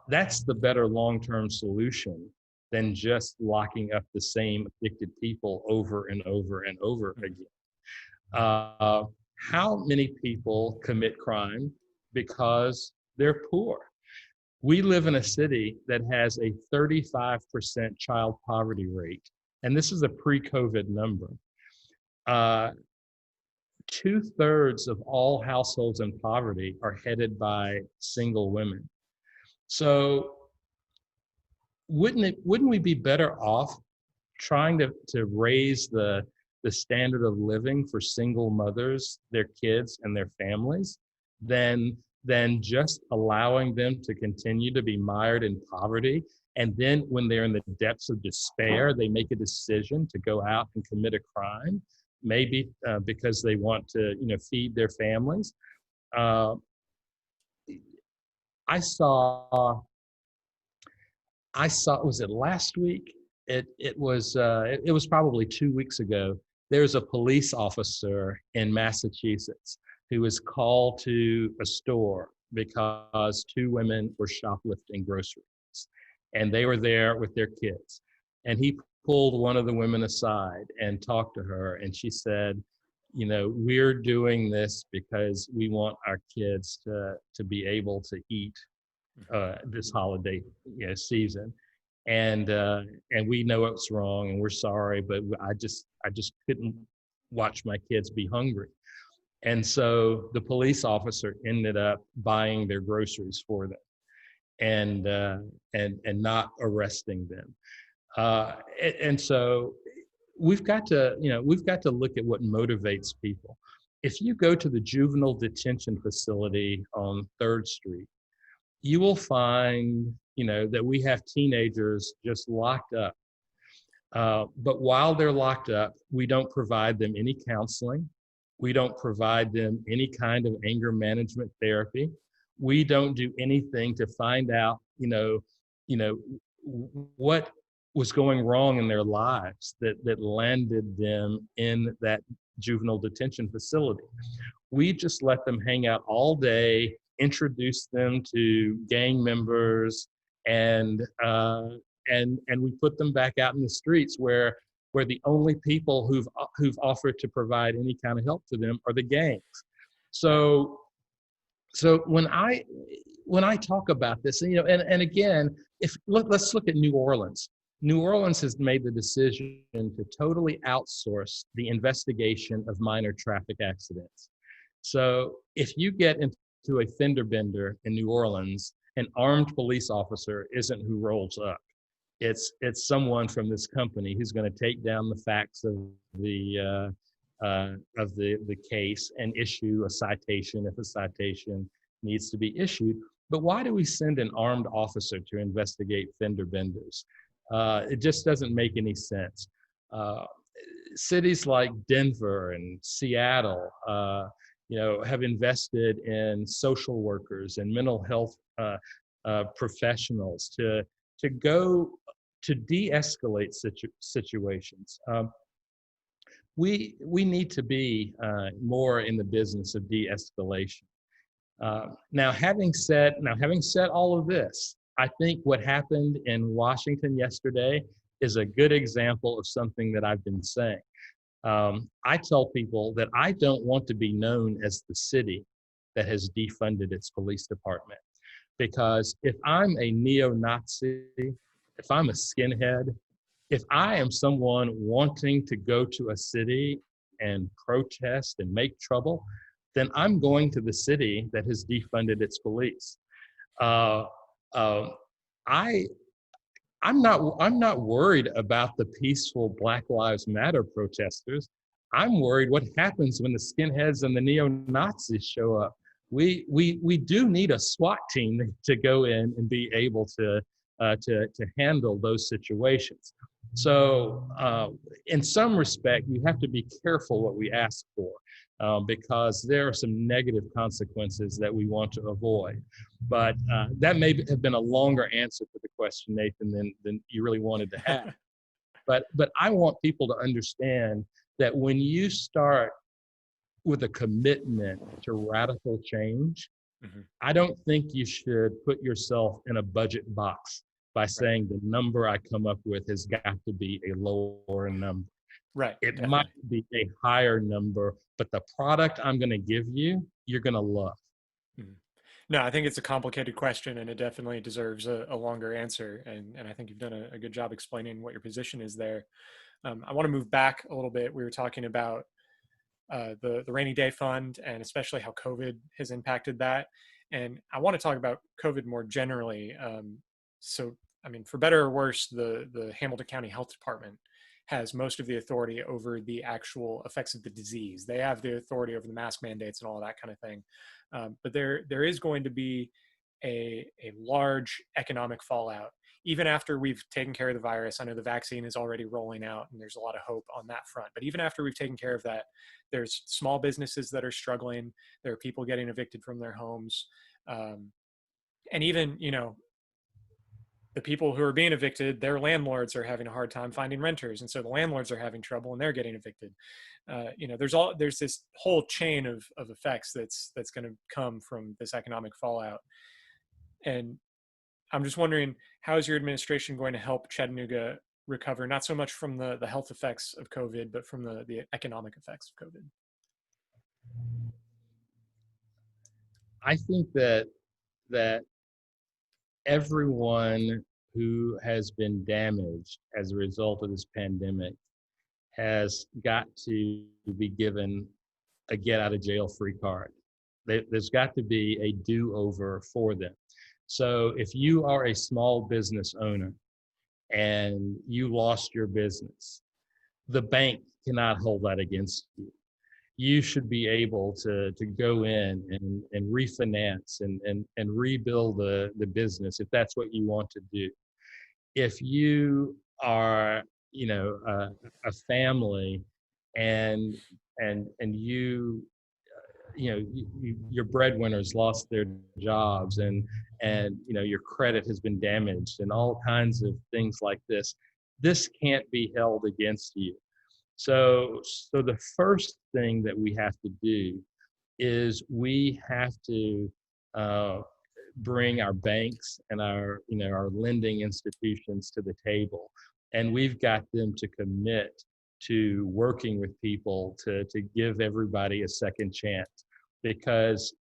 That's the better long-term solution than just locking up the same addicted people over and over and over again. How many people commit crime because they're poor? We live in a city that has a 35% child poverty rate, and this is a pre-COVID number. 2/3 of all households in poverty are headed by single women. So wouldn't we be better off trying to raise the standard of living for single mothers, their kids, and their families than just allowing them to continue to be mired in poverty? And then when they're in the depths of despair, they make a decision to go out and commit a crime, maybe because they want to, feed their families. I saw, was it last week? It was probably 2 weeks ago. There's a police officer in Massachusetts who was called to a store because two women were shoplifting groceries, and they were there with their kids. And he pulled one of the women aside and talked to her, and she said, you know, we're doing this because we want our kids to be able to eat this holiday, season, and we know it's wrong and we're sorry, but I just couldn't watch my kids be hungry. And so the police officer ended up buying their groceries for them, and not arresting them. And so we've got to look at what motivates people. If you go to the juvenile detention facility on 3rd Street, you will find, that we have teenagers just locked up. But while they're locked up, we don't provide them any counseling. We don't provide them any kind of anger management therapy. We don't do anything to find out, what was going wrong in their lives that landed them in that juvenile detention facility. We just let them hang out all day, introduce them to gang members, and we put them back out in the streets where the only people who've offered to provide any kind of help to them are the gangs. So when I talk about this, and again, let's look at New Orleans. New Orleans has made the decision to totally outsource the investigation of minor traffic accidents. So if you get into a fender bender in New Orleans, an armed police officer isn't who rolls up. It's someone from this company who's going to take down the facts of the case and issue a citation if a citation needs to be issued. But why do we send an armed officer to investigate fender benders? It just doesn't make any sense. Cities like Denver and Seattle, have invested in social workers and mental health professionals to go to de-escalate situations. We need to be more in the business of de-escalation. Now, having said all of this, I think what happened in Washington yesterday is a good example of something that I've been saying. I tell people that I don't want to be known as the city that has defunded its police department. Because if I'm a neo-Nazi, if I'm a skinhead, if I am someone wanting to go to a city and protest and make trouble, then I'm going to the city that has defunded its police. I'm not worried about the peaceful Black Lives Matter protesters. I'm worried what happens when the skinheads and the neo-Nazis show up. We do need a SWAT team to go in and be able to handle those situations. So in some respect, you have to be careful what we ask for, because there are some negative consequences that we want to avoid. But that may have been a longer answer to the question, Nathan, than you really wanted to have. But I want people to understand that when you start with a commitment to radical change, I don't think you should put yourself in a budget box by saying the number I come up with has got to be a lower number. Right. It Definitely. might be a higher number, but the product I'm going to give you, you're going to love. No, I think it's a complicated question, and it definitely deserves a longer answer. And I think you've done a good job explaining what your position is there. I want to move back a little bit. We were talking about the rainy day fund, and especially how COVID has impacted that. And I want to talk about COVID more generally. So, I mean, for better or worse, the Hamilton County Health Department has most of the authority over the actual effects of the disease. They have the authority over the mask mandates and all that kind of thing. But there is going to be a large economic fallout. Even after we've taken care of the virus, I know the vaccine is already rolling out and there's a lot of hope on that front. But even after we've taken care of that, there's small businesses that are struggling. There are people getting evicted from their homes. And even, the people who are being evicted, their landlords are having a hard time finding renters, and so the landlords are having trouble and they're getting evicted. There's this whole chain of effects that's going to come from this economic fallout. And I'm just wondering, how is your administration going to help Chattanooga recover, not so much from the health effects of COVID, but from the economic effects of COVID? I think that everyone who has been damaged as a result of this pandemic has got to be given a get out of jail free card. There's got to be a do-over for them. So if you are a small business owner and you lost your business, the bank cannot hold that against you. You should be able to go in and refinance and rebuild the business if that's what you want to do. If you are, a family and your breadwinners lost their jobs and your credit has been damaged and all kinds of things like this can't be held against you. So the first thing that we have to do is we have to bring our banks and our lending institutions to the table, and we've got them to commit to working with people to give everybody a second chance, because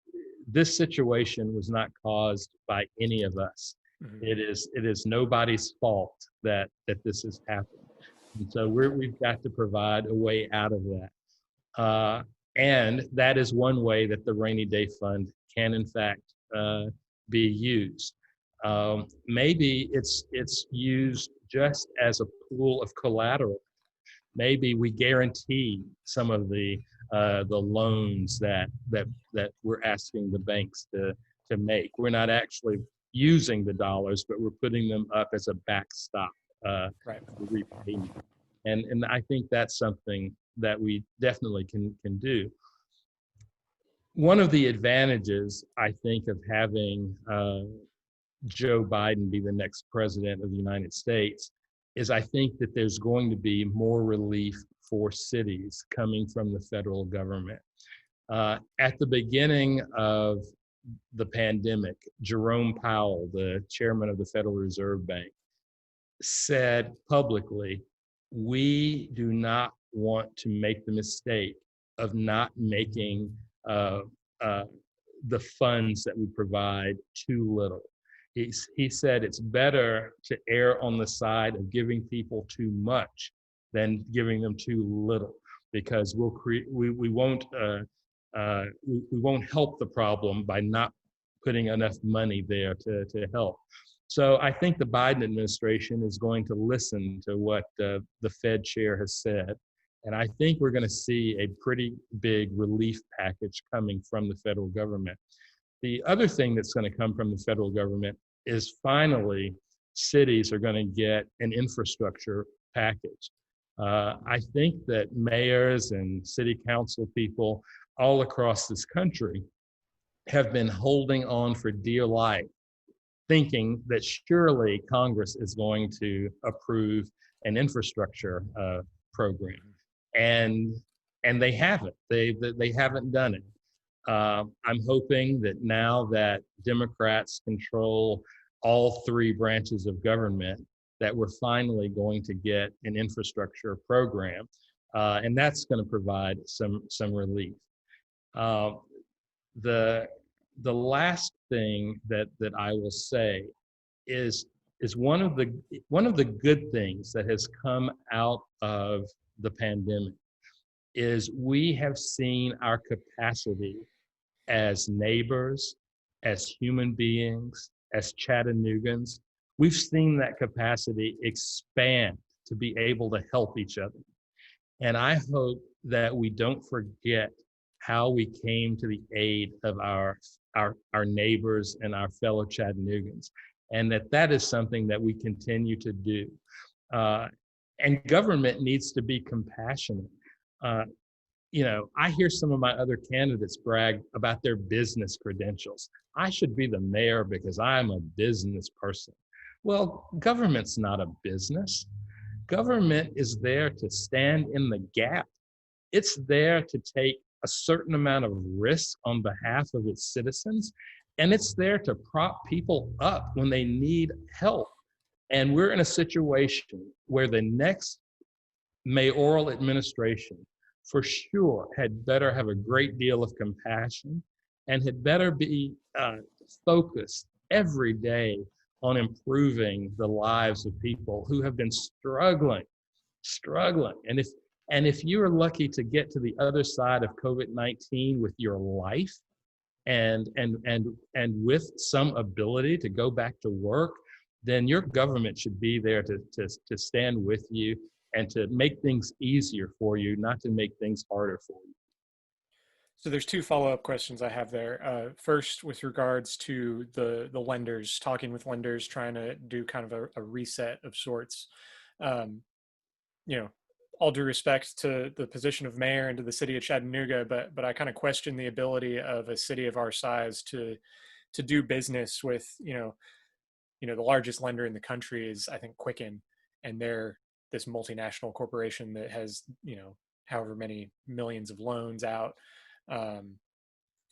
this situation was not caused by any of us. Mm-hmm. It is nobody's fault that this has happened. And so we've got to provide a way out of that. And that is one way that the rainy day fund can, in fact, be used. Maybe it's used just as a pool of collateral. Maybe we guarantee some of the loans that we're asking the banks to make. We're not actually using the dollars, but we're putting them up as a backstop. Right. Repayment. And I think that's something that we definitely can do. One of the advantages, I think, of having Joe Biden be the next president of the United States is I think that there's going to be more relief for cities coming from the federal government. At the beginning of the pandemic, Jerome Powell, the chairman of the Federal Reserve Bank, said publicly, we do not want to make the mistake of not making the funds that we provide too little. He said it's better to err on the side of giving people too much than giving them too little, because we won't help the problem by not putting enough money there to help. So I think the Biden administration is going to listen to what the Fed chair has said. And I think we're going to see a pretty big relief package coming from the federal government. The other thing that's going to come from the federal government is finally cities are going to get an infrastructure package. I think that mayors and city council people all across this country have been holding on for dear life, thinking that surely Congress is going to approve an infrastructure program, and they haven't. They haven't done it. I'm hoping that now that Democrats control all three branches of government, that we're finally going to get an infrastructure program, and that's going to provide some relief. The last thing that I will say is one of the good things that has come out of the pandemic is we have seen our capacity as neighbors, as human beings, as Chattanoogans. We've seen that capacity expand to be able to help each other. And I hope that we don't forget how we came to the aid of our neighbors and our fellow Chattanoogans, and that is something that we continue to do. And government needs to be compassionate. I hear some of my other candidates brag about their business credentials. I should be the mayor because I'm a business person. Well, government's not a business. Government is there to stand in the gap. It's there to take a certain amount of risk on behalf of its citizens, and it's there to prop people up when they need help. And we're in a situation where the next mayoral administration for sure had better have a great deal of compassion and had better be focused every day on improving the lives of people who have been struggling. And if you're lucky to get to the other side of COVID-19 with your life and with some ability to go back to work, then your government should be there to stand with you and to make things easier for you, not to make things harder for you. So there's two follow-up questions I have there. First, with regards to the lenders, talking with lenders, trying to do kind of a reset of sorts. Um, you know, all due respect to the position of mayor and to the city of Chattanooga, but I kind of question the ability of a city of our size to do business with, the largest lender in the country is, I think, Quicken, and they're this multinational corporation that has, however many millions of loans out. Um,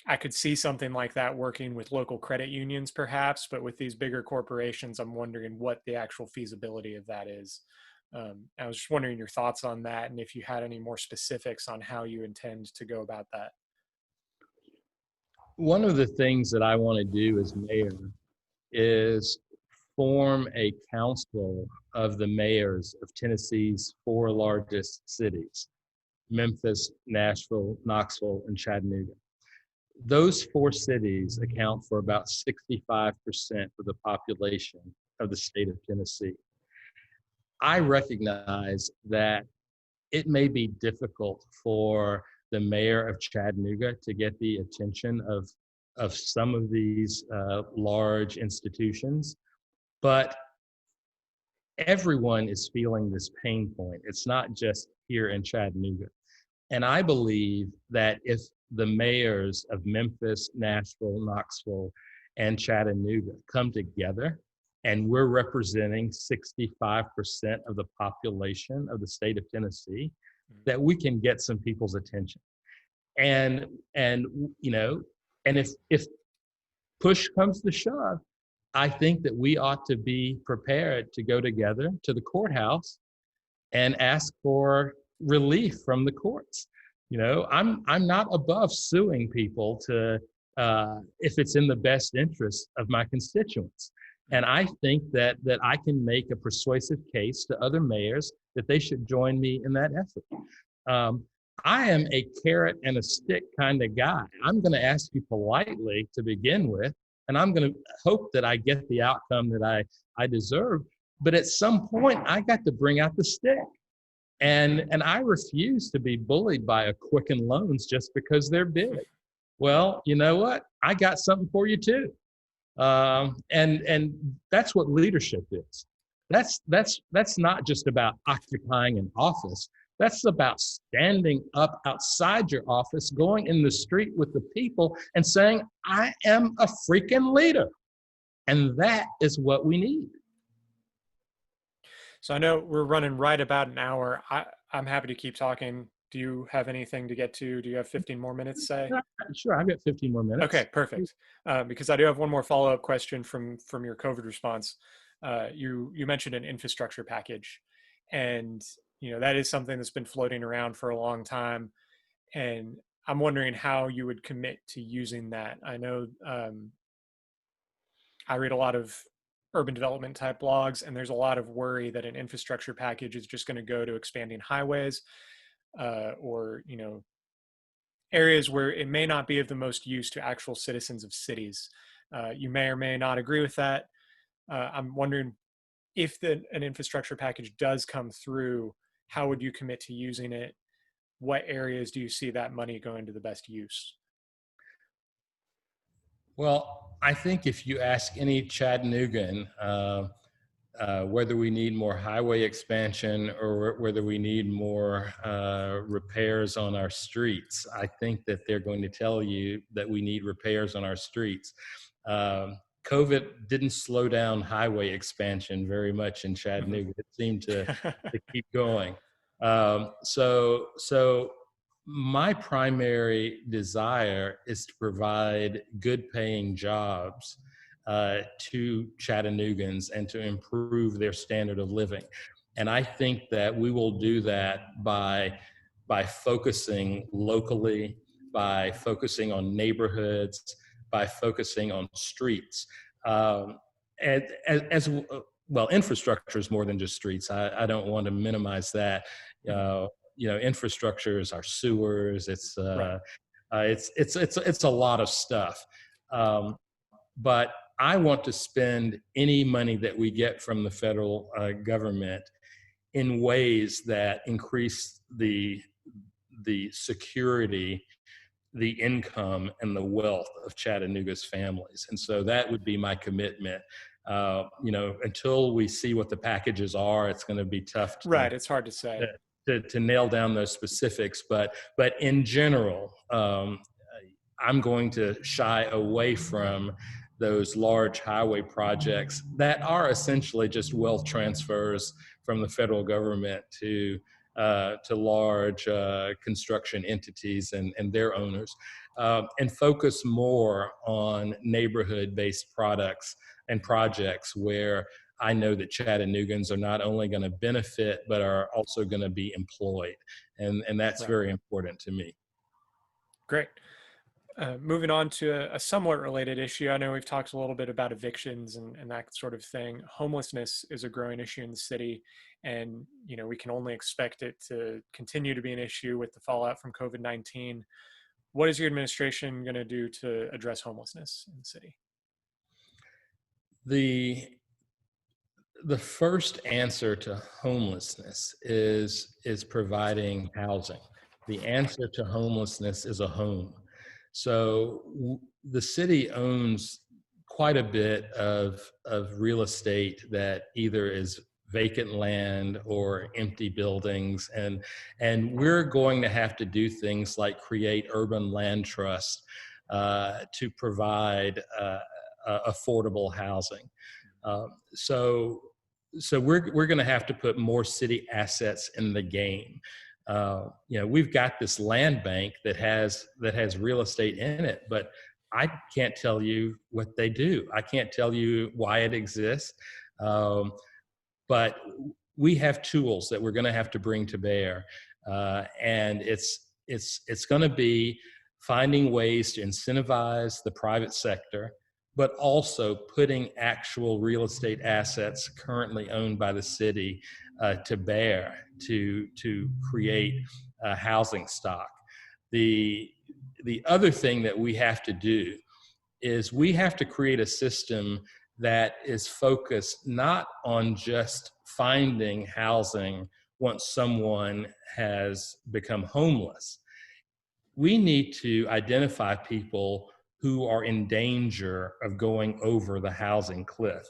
I could see something like that working with local credit unions, perhaps, but with these bigger corporations, I'm wondering what the actual feasibility of that is. I was just wondering your thoughts on that, and if you had any more specifics on how you intend to go about that. One of the things that I want to do as mayor is form a council of the mayors of Tennessee's four largest cities: Memphis, Nashville, Knoxville, and Chattanooga. Those four cities account for about 65% of the population of the state of Tennessee. I recognize that it may be difficult for the mayor of Chattanooga to get the attention of some of these large institutions, but everyone is feeling this pain point. It's not just here in Chattanooga. And I believe that if the mayors of Memphis, Nashville, Knoxville, and Chattanooga come together, and we're representing 65% of the population of the state of Tennessee, that we can get some people's attention. And if push comes to shove, I think that we ought to be prepared to go together to the courthouse and ask for relief from the courts. I'm not above suing people to if it's in the best interest of my constituents. And I think that I can make a persuasive case to other mayors that they should join me in that effort. I am a carrot and a stick kind of guy. I'm going to ask you politely to begin with, and I'm going to hope that I get the outcome that I deserve. But at some point, I got to bring out the stick. And I refuse to be bullied by a Quicken Loans just because they're big. Well, you know what? I got something for you too. And that's what leadership is. That's not just about occupying an office. That's about standing up outside your office, going in the street with the people and saying, I am a freaking leader. And that is what we need. So I know we're running right about an hour. I'm happy to keep talking. Do you have anything to get to? Do you have 15 more minutes, say? Sure, I've got 15 more minutes. Okay, perfect. Because I do have one more follow-up question from your COVID response. You mentioned an infrastructure package, and that is something that's been floating around for a long time. And I'm wondering how you would commit to using that. I know I read a lot of urban development type blogs, and there's a lot of worry that an infrastructure package is just going to go to expanding highways or areas where it may not be of the most use to actual citizens of cities. You may or may not agree with that. I'm wondering if an infrastructure package does come through, how would you commit to using it? What areas do you see that money going to the best use? Well, I think if you ask any Chattanoogan, whether we need more highway expansion or whether we need more repairs on our streets. I think that they're going to tell you that we need repairs on our streets. COVID didn't slow down highway expansion very much in Chattanooga. It seemed to keep going. So my primary desire is to provide good paying jobs to Chattanoogans and to improve their standard of living. And I think that we will do that by focusing locally, by focusing on neighborhoods, by focusing on streets. As well, infrastructure is more than just streets. I don't want to minimize that. Infrastructure is our sewers. It's a lot of stuff. But I want to spend any money that we get from the federal government in ways that increase the security, the income, and the wealth of Chattanooga's families. And so that would be my commitment. Until we see what the packages are, it's going to be tough Right, it's hard to say. To nail down those specifics. But in general, I'm going to shy away from those large highway projects that are essentially just wealth transfers from the federal government to large construction entities and their owners, and focus more on neighborhood-based products and projects where I know that Chattanoogans are not only going to benefit, but are also going to be employed. And that's Right. very important to me. Great. Moving on to a somewhat related issue. I know we've talked a little bit about evictions and that sort of thing. Homelessness is a growing issue in the city, and we can only expect it to continue to be an issue with the fallout from COVID-19. What is your administration going to do to address homelessness in the city? The first answer to homelessness is providing housing. The answer to homelessness is a home. So the city owns quite a bit of real estate that either is vacant land or empty buildings, and we're going to have to do things like create urban land trusts to provide affordable housing. So we're going to have to put more city assets in the game. We've got this land bank that has real estate in it, but I can't tell you what they do. I can't tell you why it exists. But we have tools that we're going to have to bring to bear, and it's going to be finding ways to incentivize the private sector, but also putting actual real estate assets currently owned by the city to bear to create housing stock. The other thing that we have to do is we have to create a system that is focused not on just finding housing once someone has become homeless. We need to identify people who are in danger of going over the housing cliff.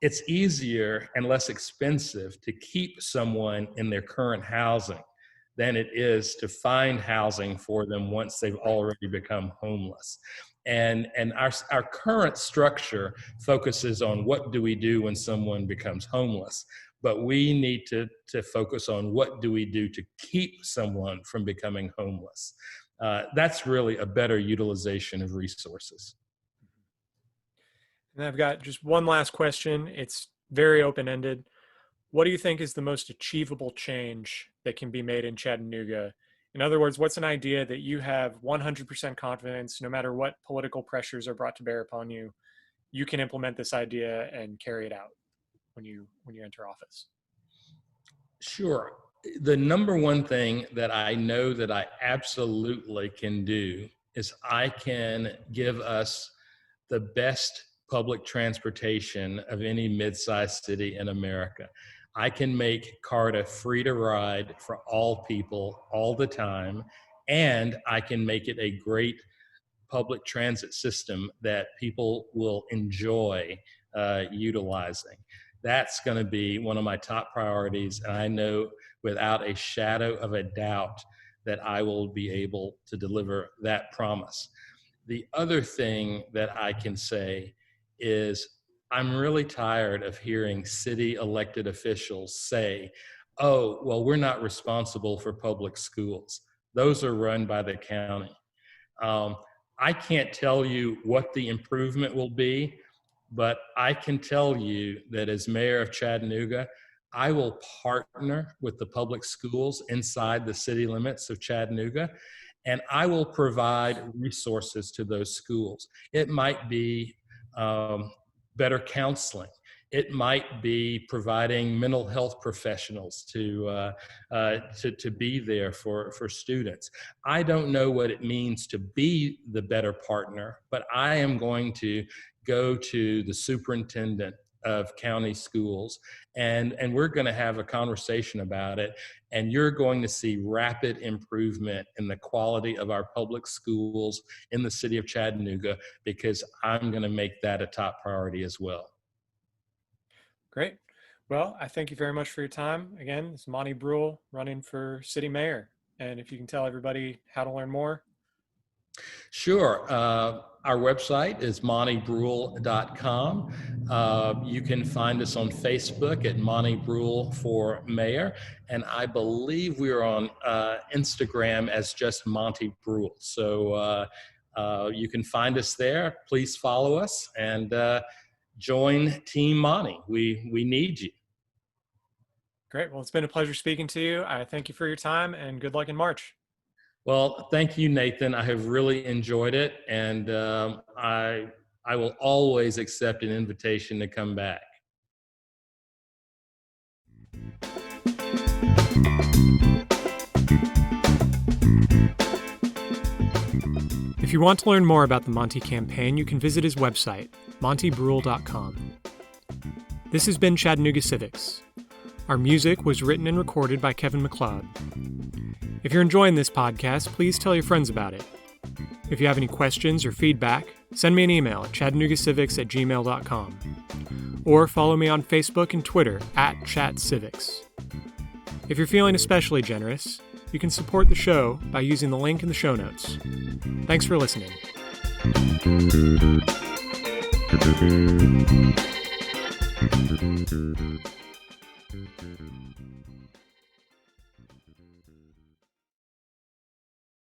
It's easier and less expensive to keep someone in their current housing than it is to find housing for them once they've already become homeless. And our current structure focuses on what do we do when someone becomes homeless, but we need to focus on what do we do to keep someone from becoming homeless. That's really a better utilization of resources. And I've got just one last question. It's very open-ended. What do you think is the most achievable change that can be made in Chattanooga? In other words, what's an idea that you have 100% confidence, no matter what political pressures are brought to bear upon you, you can implement this idea and carry it out when you enter office? Sure. The number one thing that I know that I absolutely can do is I can give us the best public transportation of any mid-sized city in America. I can make CARTA free to ride for all people all the time, and I can make it a great public transit system that people will enjoy utilizing. That's going to be one of my top priorities. And I know without a shadow of a doubt that I will be able to deliver that promise. The other thing that I can say is I'm really tired of hearing city elected officials say, oh, well, we're not responsible for public schools. Those are run by the county. Um, I can't tell you what the improvement will be, but I can tell you that as mayor of Chattanooga, I will partner with the public schools inside the city limits of Chattanooga, and I will provide resources to those schools. It might be better counseling. It might be providing mental health professionals to be there for students. I don't know what it means to be the better partner, but I am going to go to the superintendent of county schools and we're going to have a conversation about it, and you're going to see rapid improvement in the quality of our public schools in the city of Chattanooga, because I'm going to make that a top priority as well. Great. Well, I thank you very much for your time. Again, it's Monty Bruell running for city mayor. And if you can tell everybody how to learn more. Sure. Our website is montybruell.com. You can find us on Facebook at Monty Bruell for Mayor. And I believe we are on Instagram as just Monty Bruell. So you can find us there. Please follow us and join Team Monty. We need you. Great. Well, it's been a pleasure speaking to you. I thank you for your time and good luck in March. Well, thank you, Nathan. I have really enjoyed it, and I will always accept an invitation to come back. If you want to learn more about the Monty campaign, you can visit his website, montybruell.com. This has been Chattanooga Civics. Our music was written and recorded by Kevin MacLeod. If you're enjoying this podcast, please tell your friends about it. If you have any questions or feedback, send me an email at chattanoogacivics@gmail.com or follow me on Facebook and Twitter @chatcivics. If you're feeling especially generous, you can support the show by using the link in the show notes. Thanks for listening.